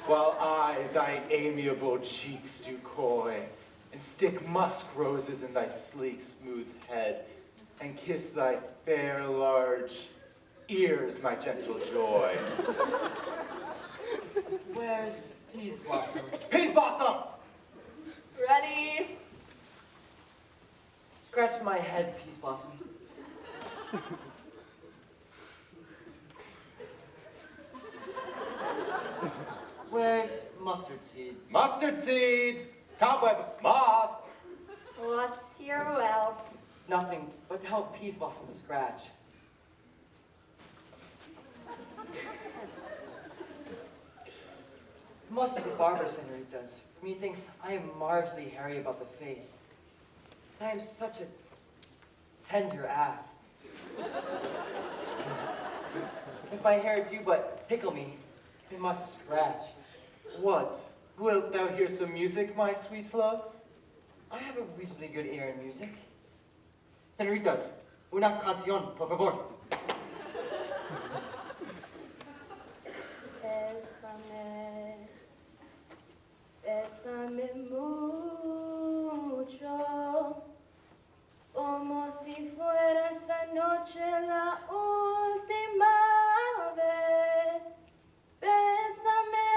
while I thy amiable cheeks do coy, and stick musk roses in thy sleek, smooth head, and kiss thy fair, large ears, my gentle joy.
Where's Peas Blossom?
Peas Blossom!
Ready?
Scratch my head, Peas Blossom. Where's Mustard Seed?
Mustard seed! Cobweb moth!
What's your will?
Nothing but to help Peas Blossom scratch. Most of the barber senoritas, methinks I am marvelously hairy about the face. I am such a tender ass. If my hair do but tickle me, it must scratch.
What? Wilt thou hear some music, my sweet love?
I have a reasonably good ear in music. Senoritas, una canción, por favor.
Bésame, bésame mucho, como si fuera esta noche la última vez. Bésame,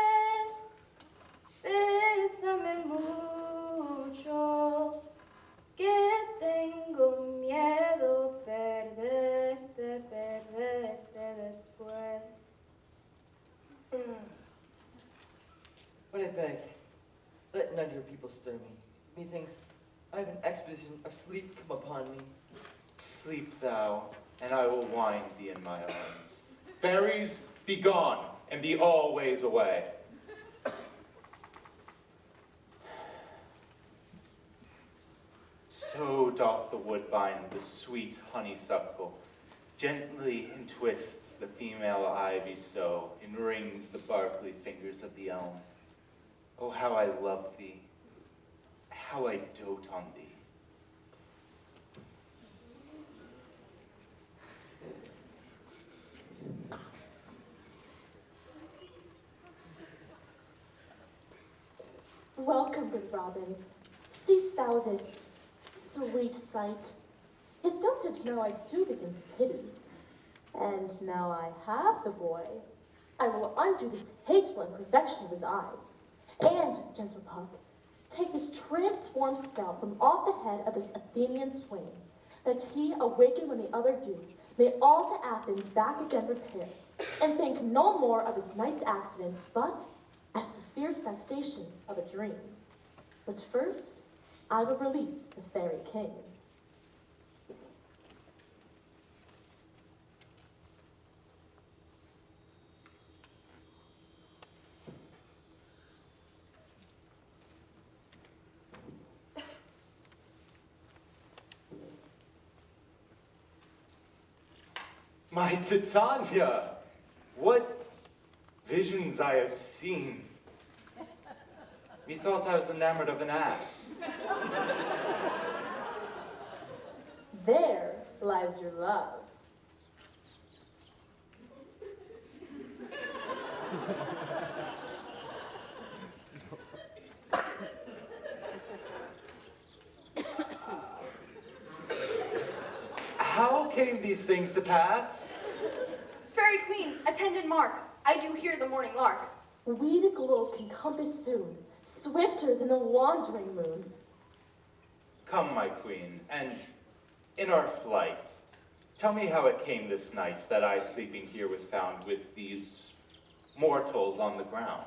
bésame mucho, que tengo miedo perderte, perderte después.
But I beg, let none of your people stir me. Methinks I have an expedition of sleep come upon me.
Sleep thou, and I will wind thee in my arms. Fairies, be gone, and be always away. So doth the woodbine the sweet honeysuckle, gently entwists the female ivy so, enrings the barkly fingers of the elm. Oh, how I love thee, how I dote on thee.
Welcome, good Robin. Seest thou this sweet sight? His dotage now I do begin to pity. And now I have the boy, I will undo this hateful imperfection of his eyes. And, gentle pup, take this transformed scalp from off the head of this Athenian swain, that he, awaken when the other do, may all to Athens back again repair, and think no more of his night's accidents, but as the fierce vexation of a dream. But first, I will release the fairy king.
My Titania, what visions I have seen. Methought I was enamored of an ass.
There lies your love.
How came these things to pass?
Fairy Queen, attendant Mark, I do hear the morning lark.
We the glow can compass soon, swifter than the wandering moon.
Come, my queen, and in our flight, tell me how it came this night that I sleeping here was found with these mortals on the ground.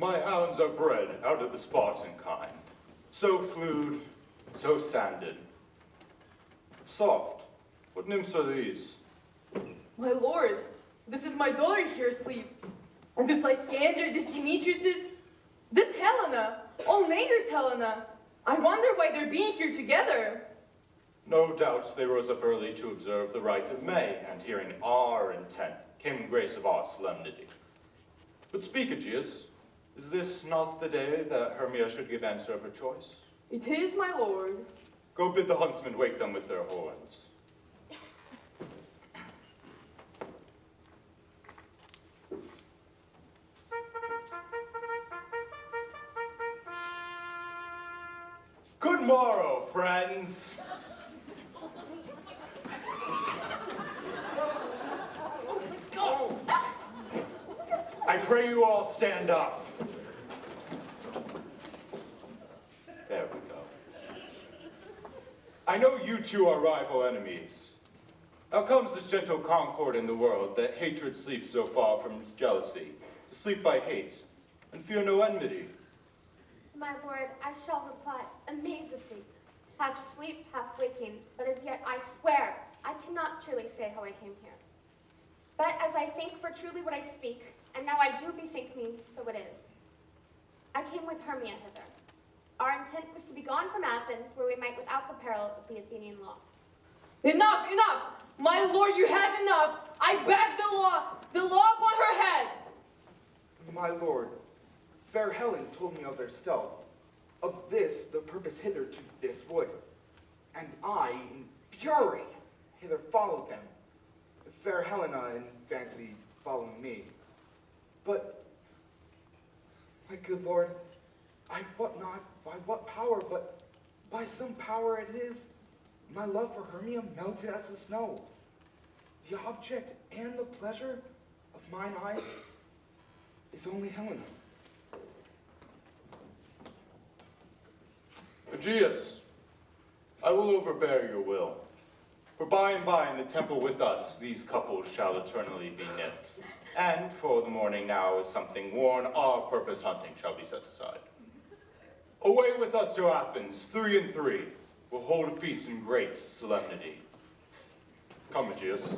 My hounds are bred out of the Spartan kind, so fluid, so sanded. Soft. What nymphs are these?
My lord, this is my daughter here asleep. And this Lysander, this Demetrius, this Helena, all Nader's Helena. I wonder why they're being here together.
No doubt they rose up early to observe the rites of May, and hearing our intent, came in grace of our solemnity. But speak, Aegeus, is this not the day that Hermia should give answer of her choice?
It is, my lord.
Go bid the huntsmen wake them with their horns. Good morrow, friends. I pray you all stand up. There we go. I know you two are rival enemies. How comes this gentle concord in the world that hatred sleeps so far from its jealousy, to sleep by hate, and fear no enmity?
My lord, I shall reply amazedly, half sleep, half waking, but as yet I swear I cannot truly say how I came here. But as I think for truly what I speak, and now I do bethink me, so it is. I came with Hermia hither. Our intent was to be gone from Athens, where we might without the peril of the Athenian law.
Enough, enough! My lord, you had enough! I beg the law upon her head!
My lord, fair Helen told me of their stealth. Of this, the purpose hither to this wood. And I, in fury, hither followed them. Fair Helena, in fancy, following me. But, my good lord, I wot not by what power, but by some power it is, my love for Hermia melted as the snow. The object and the pleasure of mine eye is only Helena.
Aegeus, I will overbear your will. For by and by in the temple with us, these couples shall eternally be knit. And for the morning now is something worn, our purpose hunting shall be set aside. Away with us to Athens, 3 and 3. We'll hold a feast in great solemnity. Come, Aegeus.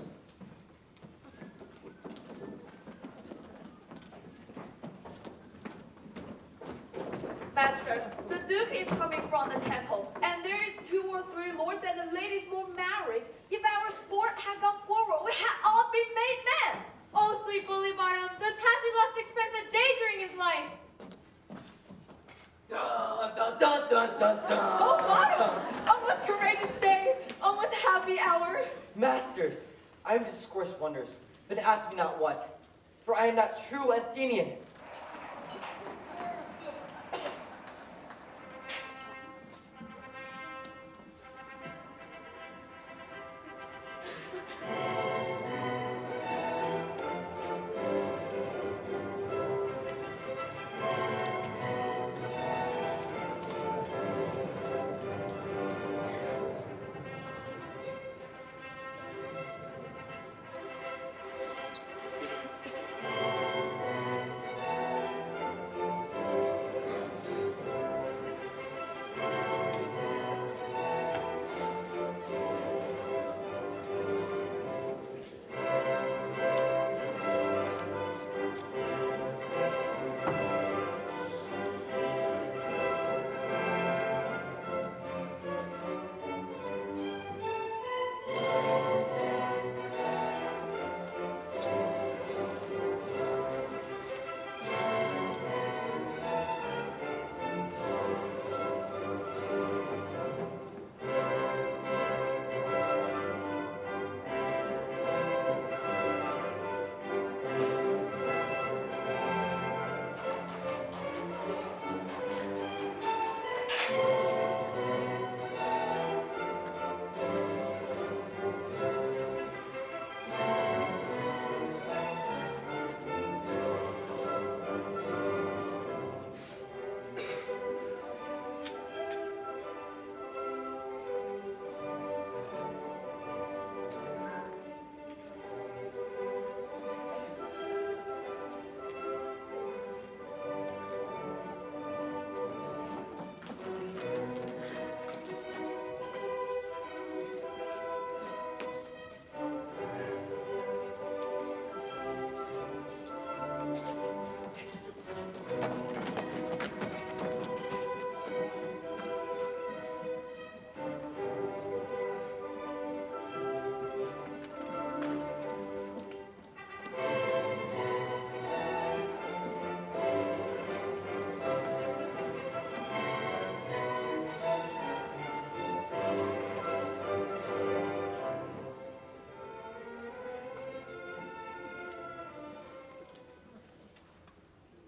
Masters, the Duke is coming from the temple, and there is 2 or 3 lords and the ladies more married. If our sport had gone forward, we had all been made men.
Oh, sweet bully bottom, does Hattie lost expense a day during his life?
Dun, dun, dun, dun, dun, dun.
Oh, bottom! A most courageous day, a most happy hour.
Masters, I have discoursed wonders, but ask me not what, for I am not true Athenian.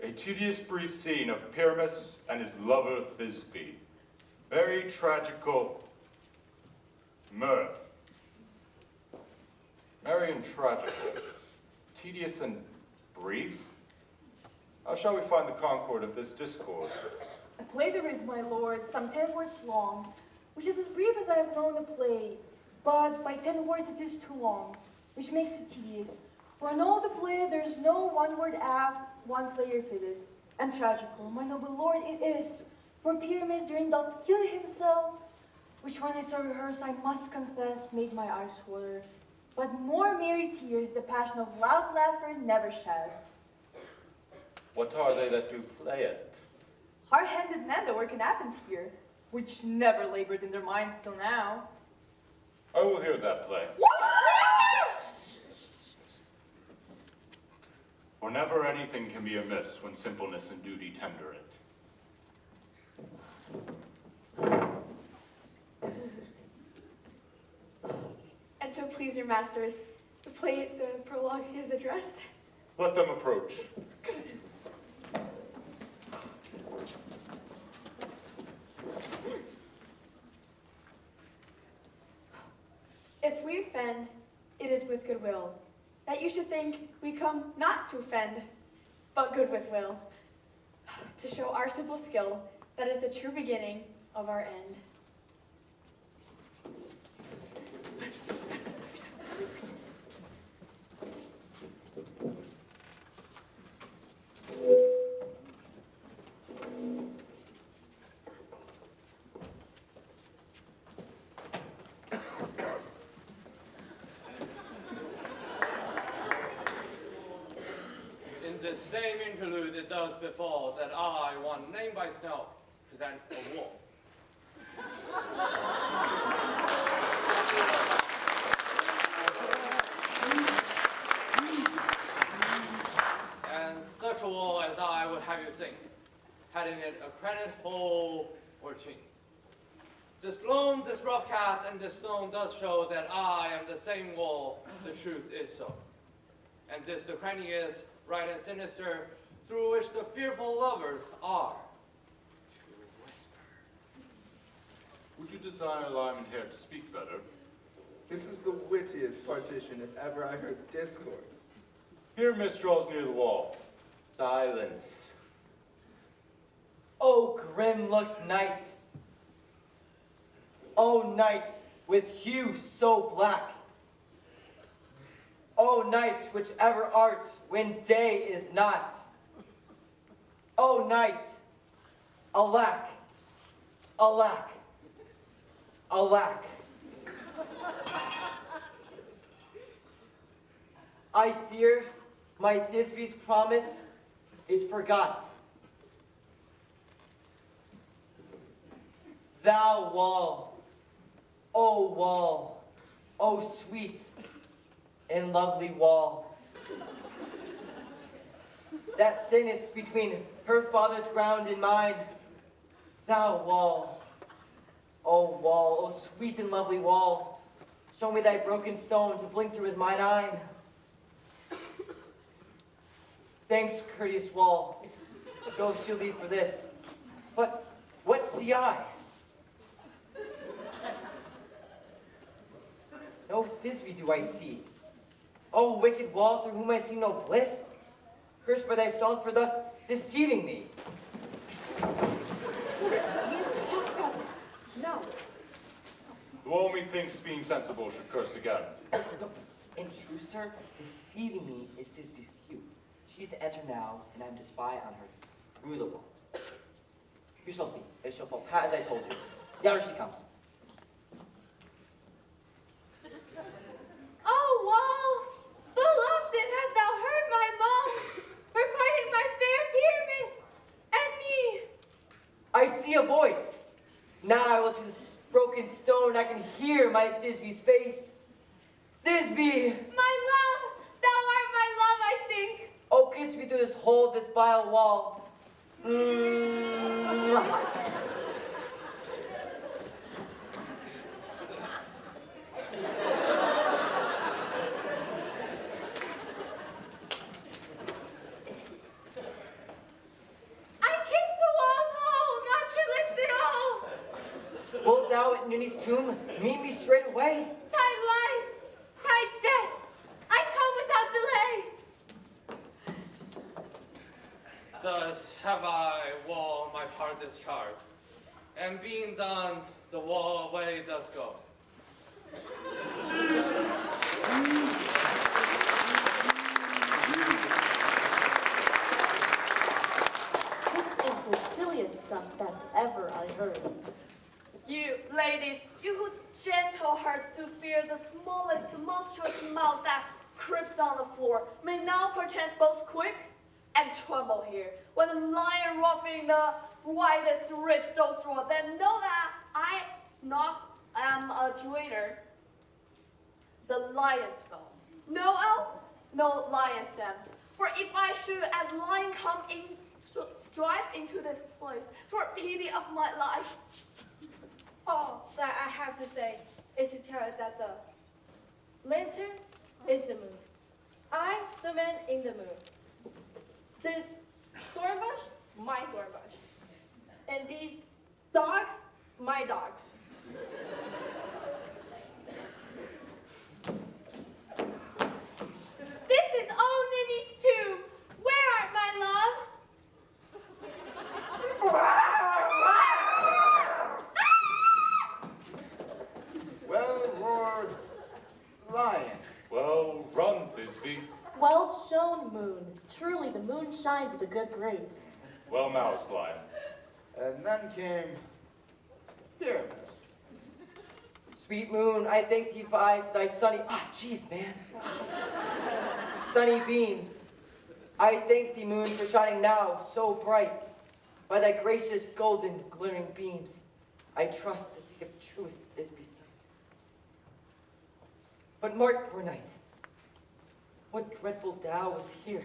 A tedious brief scene of Pyramus and his lover Thisbe. Very tragical mirth. Merry and tragical. Tedious and brief? How shall we find the concord of this discord?
A play there is, my lord, some 10 words long, which is as brief as I have known a play, but by 10 words it is too long, which makes it tedious. For in all the play there is no one-word act, one player fitted, and tragical, my noble lord, it is. For Pyramus during doth kill himself, which when I saw rehearse, I must confess, made my eyes water. But more merry tears the passion of loud laughter never shed.
What are they that do play it?
Hard-handed men that work in Athens here, which never labored in their minds till now.
I will hear that play. For never anything can be amiss when simpleness and duty tender it.
And so please your masters, the prologue is addressed.
Let them approach.
If we offend, it is with goodwill. That you should think we come not to offend, but good with will. To show our simple skill, that is the true beginning of our end.
The same interlude it does befall that I, one named by snow, present a wolf. And such a wall as I would have you sing, had in it a credit hole or chink. This loam, this rough cast, and this stone does show that I am the same wall, the truth is so. And this the cranny is, right and sinister, through which the fearful lovers are to whisper.
Would you desire Lyman here to speak better?
This is the wittiest partition if ever I heard discourse.
Here Miss draws near the wall. Silence.
O grim-looked night! O night with hue so black! O night which ever art when day is not! O night, alack, alack, alack! I fear my Thisbe's promise is forgot. Thou wall, O sweet and lovely wall, that standest between her father's ground and mine. Thou wall, O sweet and lovely wall, show me thy broken stone to blink through with mine eye. Thanks, courteous wall, go shield thee for this. But what see I? No Thisbe do I see. O wicked wall, through whom I see no bliss, cursed by thy stones for thus deceiving me.
We have to talk about this. No.
The wall methinks being sensible should curse again.
In truth, sir, deceiving me is Thisbe's cue. She's to enter now, and I'm to spy on her through the wall. You shall see. It shall fall pat as I told you. Yonder she comes.
Oh, wall! Full often hast thou heard my moan, reparting my fair Pyramus and me.
I see a voice. Now I will to this broken stone. I can hear my Thisbe's face. Thisbe!
My love! Thou art my love, I think.
Oh, kiss me through this hole, this vile wall. Wilt thou at Ninny's tomb meet me straight away?
Tide life, tide death, I come without delay.
Thus have I wall my heart discharged, and being done, the wall away does go.
This is the silliest stuff that ever I heard.
You, ladies, you whose gentle hearts do fear the smallest, monstrous mouse that creeps on the floor, may now perchance both quick and tremble here. When the lion roughing the widest ridge does roar, then know that I am a traitor. The lion's foe. No else, no lion's den. For if I should as lion come in, strive into this place, for pity of my life.
All that I have to say is to tell you that the lantern is the moon. I, the man in the moon. This thorn bush, my thorn bush. And these dogs, my dogs.
This is old Ninny's tomb. Where art my love?
Well-roared lion.
Well run, Thisbe.
Well shone, moon. Truly the moon shines with a good grace.
Well moused, lion.
And then came Pyramus.
Sweet moon, I thank thee by thy sunny, jeez, man. Sunny beams. I thank thee, moon, for shining now so bright. By thy gracious golden glimmering beams, I trust to take of truest Thisbe sight. But mark, poor knight, what dreadful Tao is here?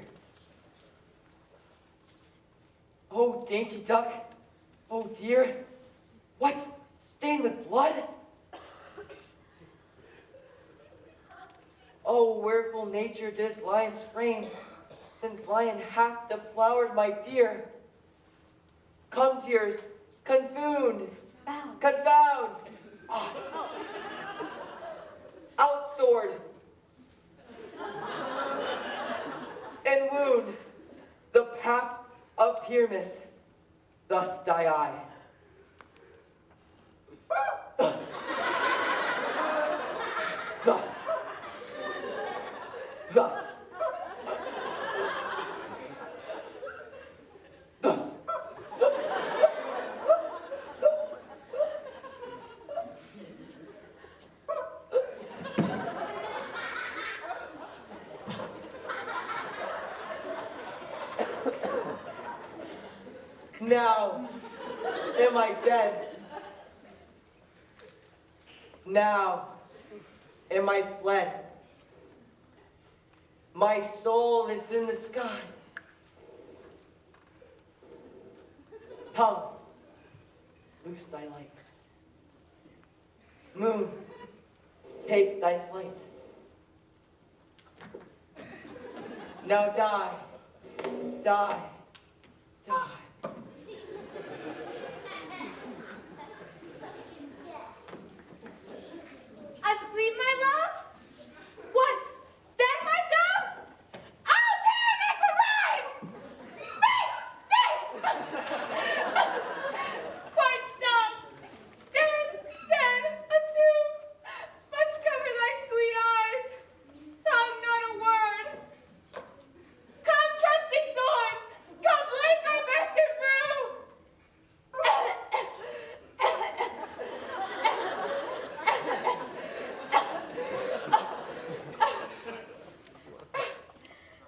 Oh, dainty duck, oh dear, what, stained with blood? Oh, wherefore nature did its lion's frame, since lion hath deflowered my dear. Come, tears, confound, out sword, and wound the path of Pyramus. Thus die I. Thus. Thus. Thus. Thus. Now am I dead. Now am I fled. My soul is in the sky. Tongue, loose thy light. Moon, take thy flight. Now die, die, die.
Asleep, my love? What? Dead, my dove? Oh, Pyramus, arise! Speak! Quite dumb. Dead, a tomb. Must cover thy sweet eyes. Tongue not a word. Come, trusty sword. Come, blade my best and brew.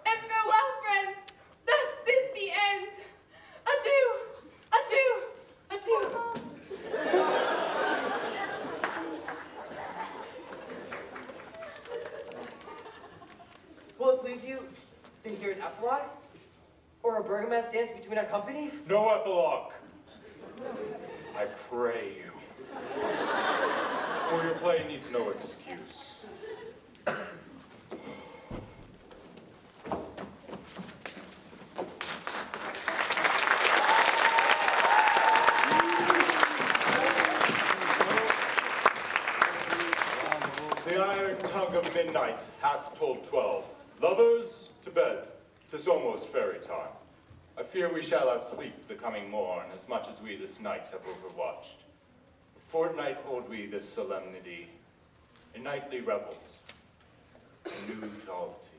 And farewell, friends. Thus this be end. Adieu.
Will it please you to hear an epilogue? Or a bergamot's dance between our company?
No epilogue. I pray you. For your play needs no excuse. The iron tongue of midnight hath told 12. Lovers, to bed. 'Tis almost fairy time. I fear we shall outsleep the coming morn, as much as we this night have overwatched. A fortnight hold we this solemnity, in nightly revels, a new jollity.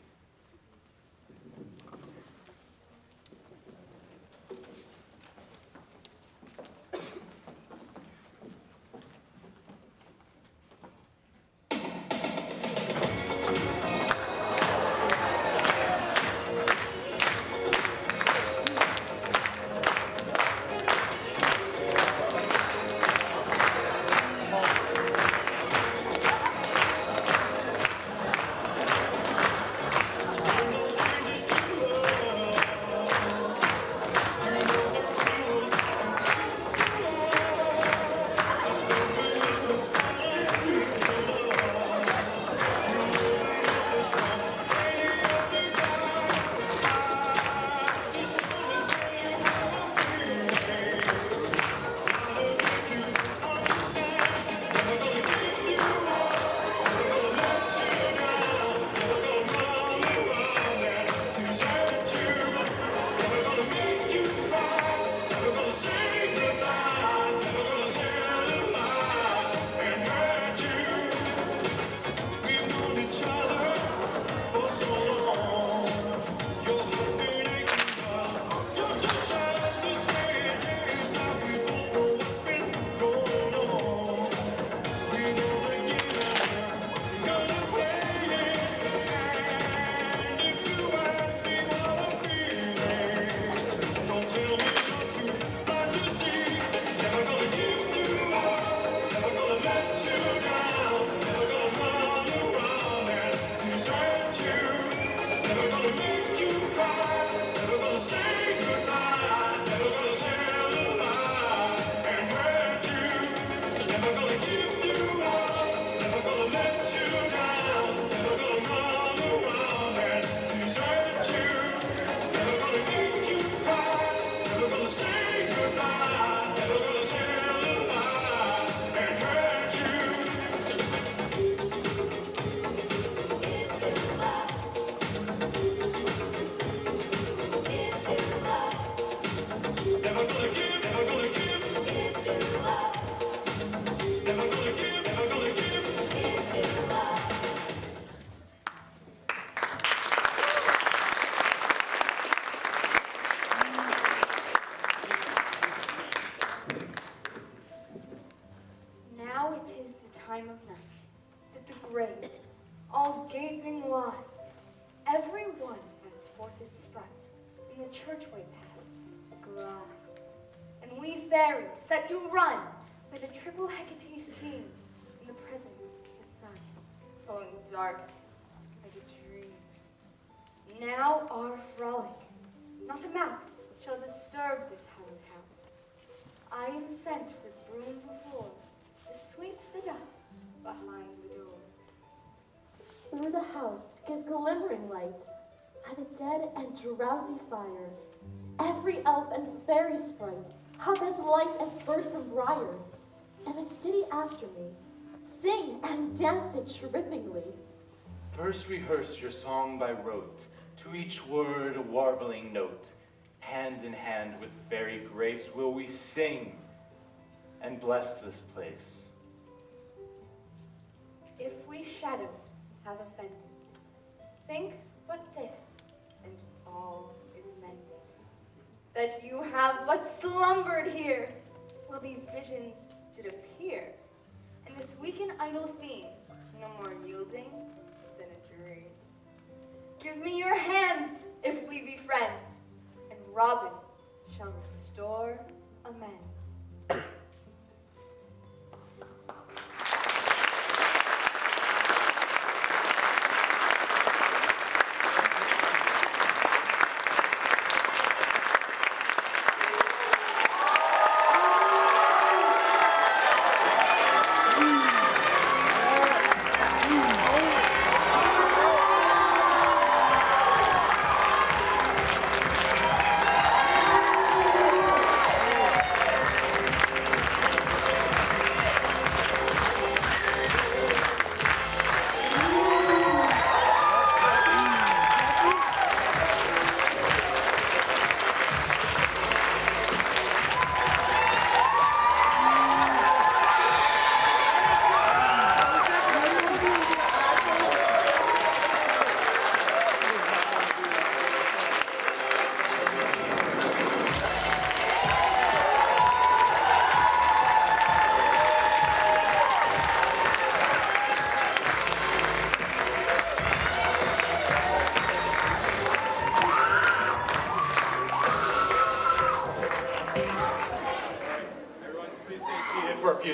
Now it is the time of night, that the grave, all gaping wide, every one puts forth its sprite, in the churchway paths to glide. And we fairies that do run, by the triple Hecate's team, in the presence of the sun, following dark like a dream. Now our frolic, not a mouse, shall disturb this hallowed house. I am sent with broom before, to sweep the dust behind the door.
Through the house give glimmering light, by the dead and drowsy fire. Every elf and fairy sprite hop as light as bird from briar, and as ditty after me, sing and dance it trippingly.
First rehearse your song by rote, to each word a warbling note. Hand in hand with fairy grace will we sing and bless this place.
If we shadows have offended, think but this, and all is mended. That you have but slumbered here, while these visions did appear, and this weak and idle theme, no more yielding than a dream. Give me your hands, if we be friends, and Robin shall restore amends.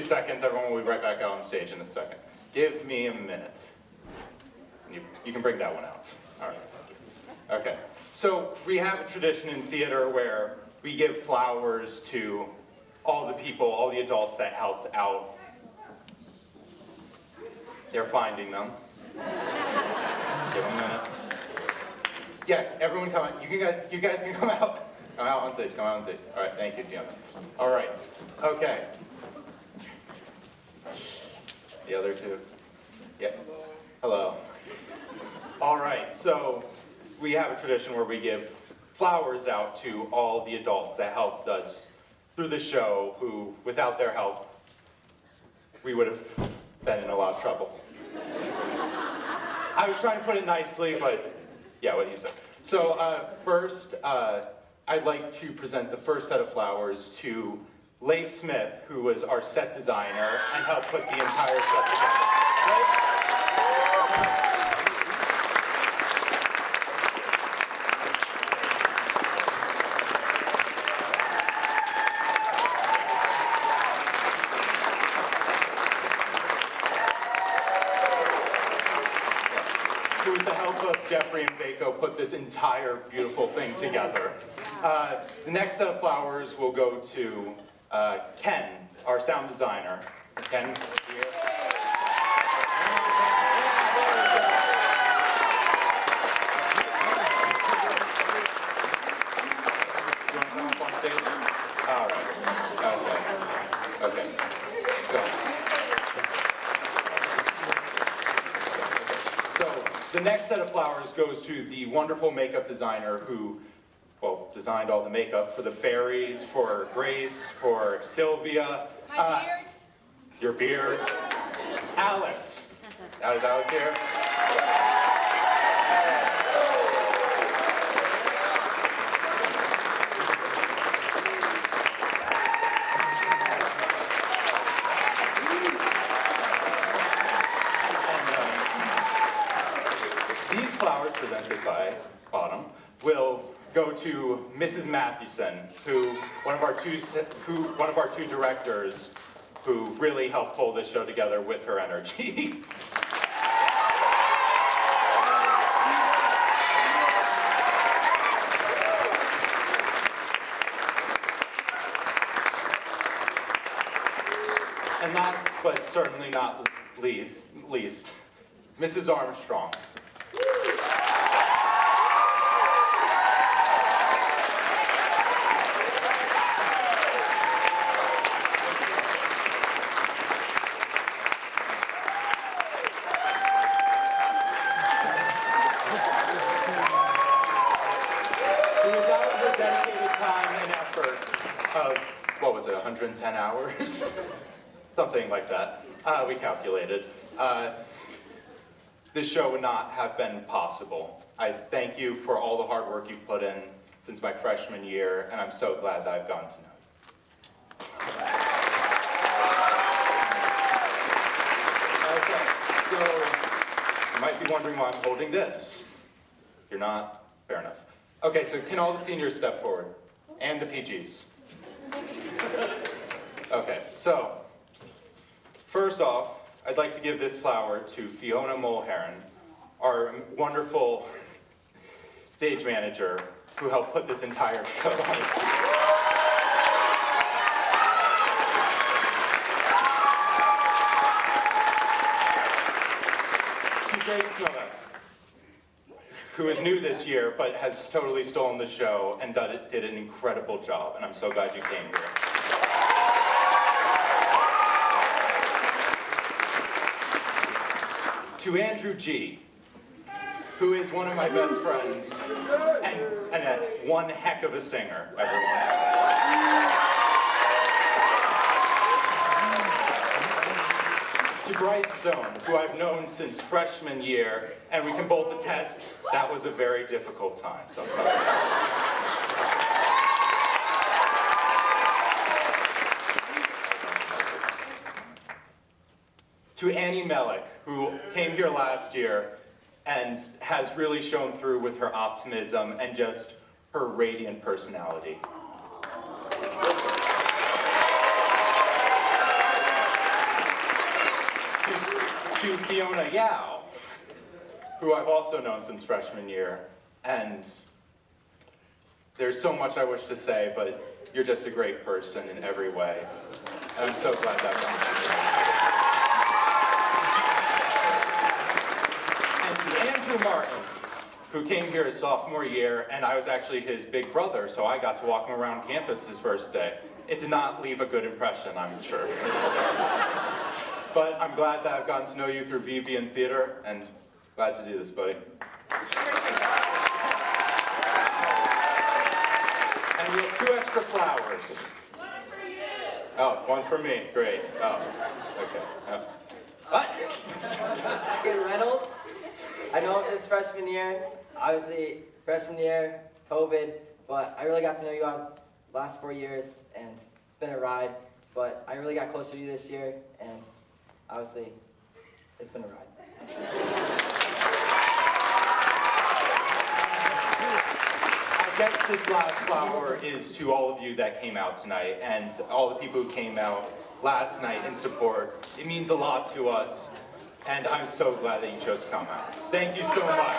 seconds. Everyone will be right back out on stage in a second. Give me a minute. You can bring that one out. All right. Okay. So we have a tradition in theater where we give flowers to all the people, all the adults that helped out. They're finding them. Give them a minute. Yeah, everyone come out. You guys can come out. Come out on stage, come out on stage. All right, thank you, Fiona. All right, okay. The other two? Yeah, hello. All right, so we have a tradition where we give flowers out to all the adults that helped us through the show, who, without their help, we would have been in a lot of trouble. I was trying to put it nicely, but yeah, what he said. So first, I'd like to present the first set of flowers to Leif Smith, who was our set designer and helped put the entire set together. Leif? Who, with the help of Jeffrey and Vaco, put this entire beautiful thing together. The next set of flowers will go to Ken, our sound designer. Ken, here. You want to come up on stage? All right. Okay. So the next set of flowers goes to the wonderful makeup designer who, well, designed all the makeup for the fairies, for Grace, for Sylvia.
My beard.
Your beard. Alex. Is Alex here? And, these flowers presented by Bottom will go to Mrs. Mathewson, one of our two directors, who really helped pull this show together with her energy. And last, but certainly not least, Mrs. Armstrong. Of, what was it, 110 hours? Something like that, we calculated. This show would not have been possible. I thank you for all the hard work you've put in since my freshman year, and I'm so glad that I've gotten to know you. Okay, so you might be wondering why I'm holding this. If you're not, fair enough. Okay, so can all the seniors step forward? And the PGs. Okay, so first off, I'd like to give this flower to Fiona Mulheron, our wonderful stage manager who helped put this entire show on its feet. To Grace Miller, who is new this year, but has totally stolen the show and did an incredible job, and I'm so glad you came here. To Andrew G., who is one of my best friends, and one heck of a singer, everyone. To Bryce Stone, who I've known since freshman year, and we can both attest that was a very difficult time sometimes. To Annie Mellick, who came here last year and has really shown through with her optimism and just her radiant personality. to Fiona Yao, who I've also known since freshman year. And there's so much I wish to say, but you're just a great person in every way. And I'm so glad that happened. And to Andrew Martin, who came here his sophomore year, and I was actually his big brother, so I got to walk him around campus his first day. It did not leave a good impression, I'm sure. But I'm glad that I've gotten to know you through Vivian Theater, and glad to do this, buddy. And we have 2 extra flowers. Oh, one's for me. Great. Oh, okay. Oh. What?
Get Reynolds. I know it's freshman year. Obviously, freshman year, COVID, but I really got to know you on the last 4 years, and it's been a ride. But I really got closer to you this year, and obviously, it's been a ride.
I guess this last flower is to all of you that came out tonight and all the people who came out last night in support. It means a lot to us, and I'm so glad that you chose to come out. Thank you so much.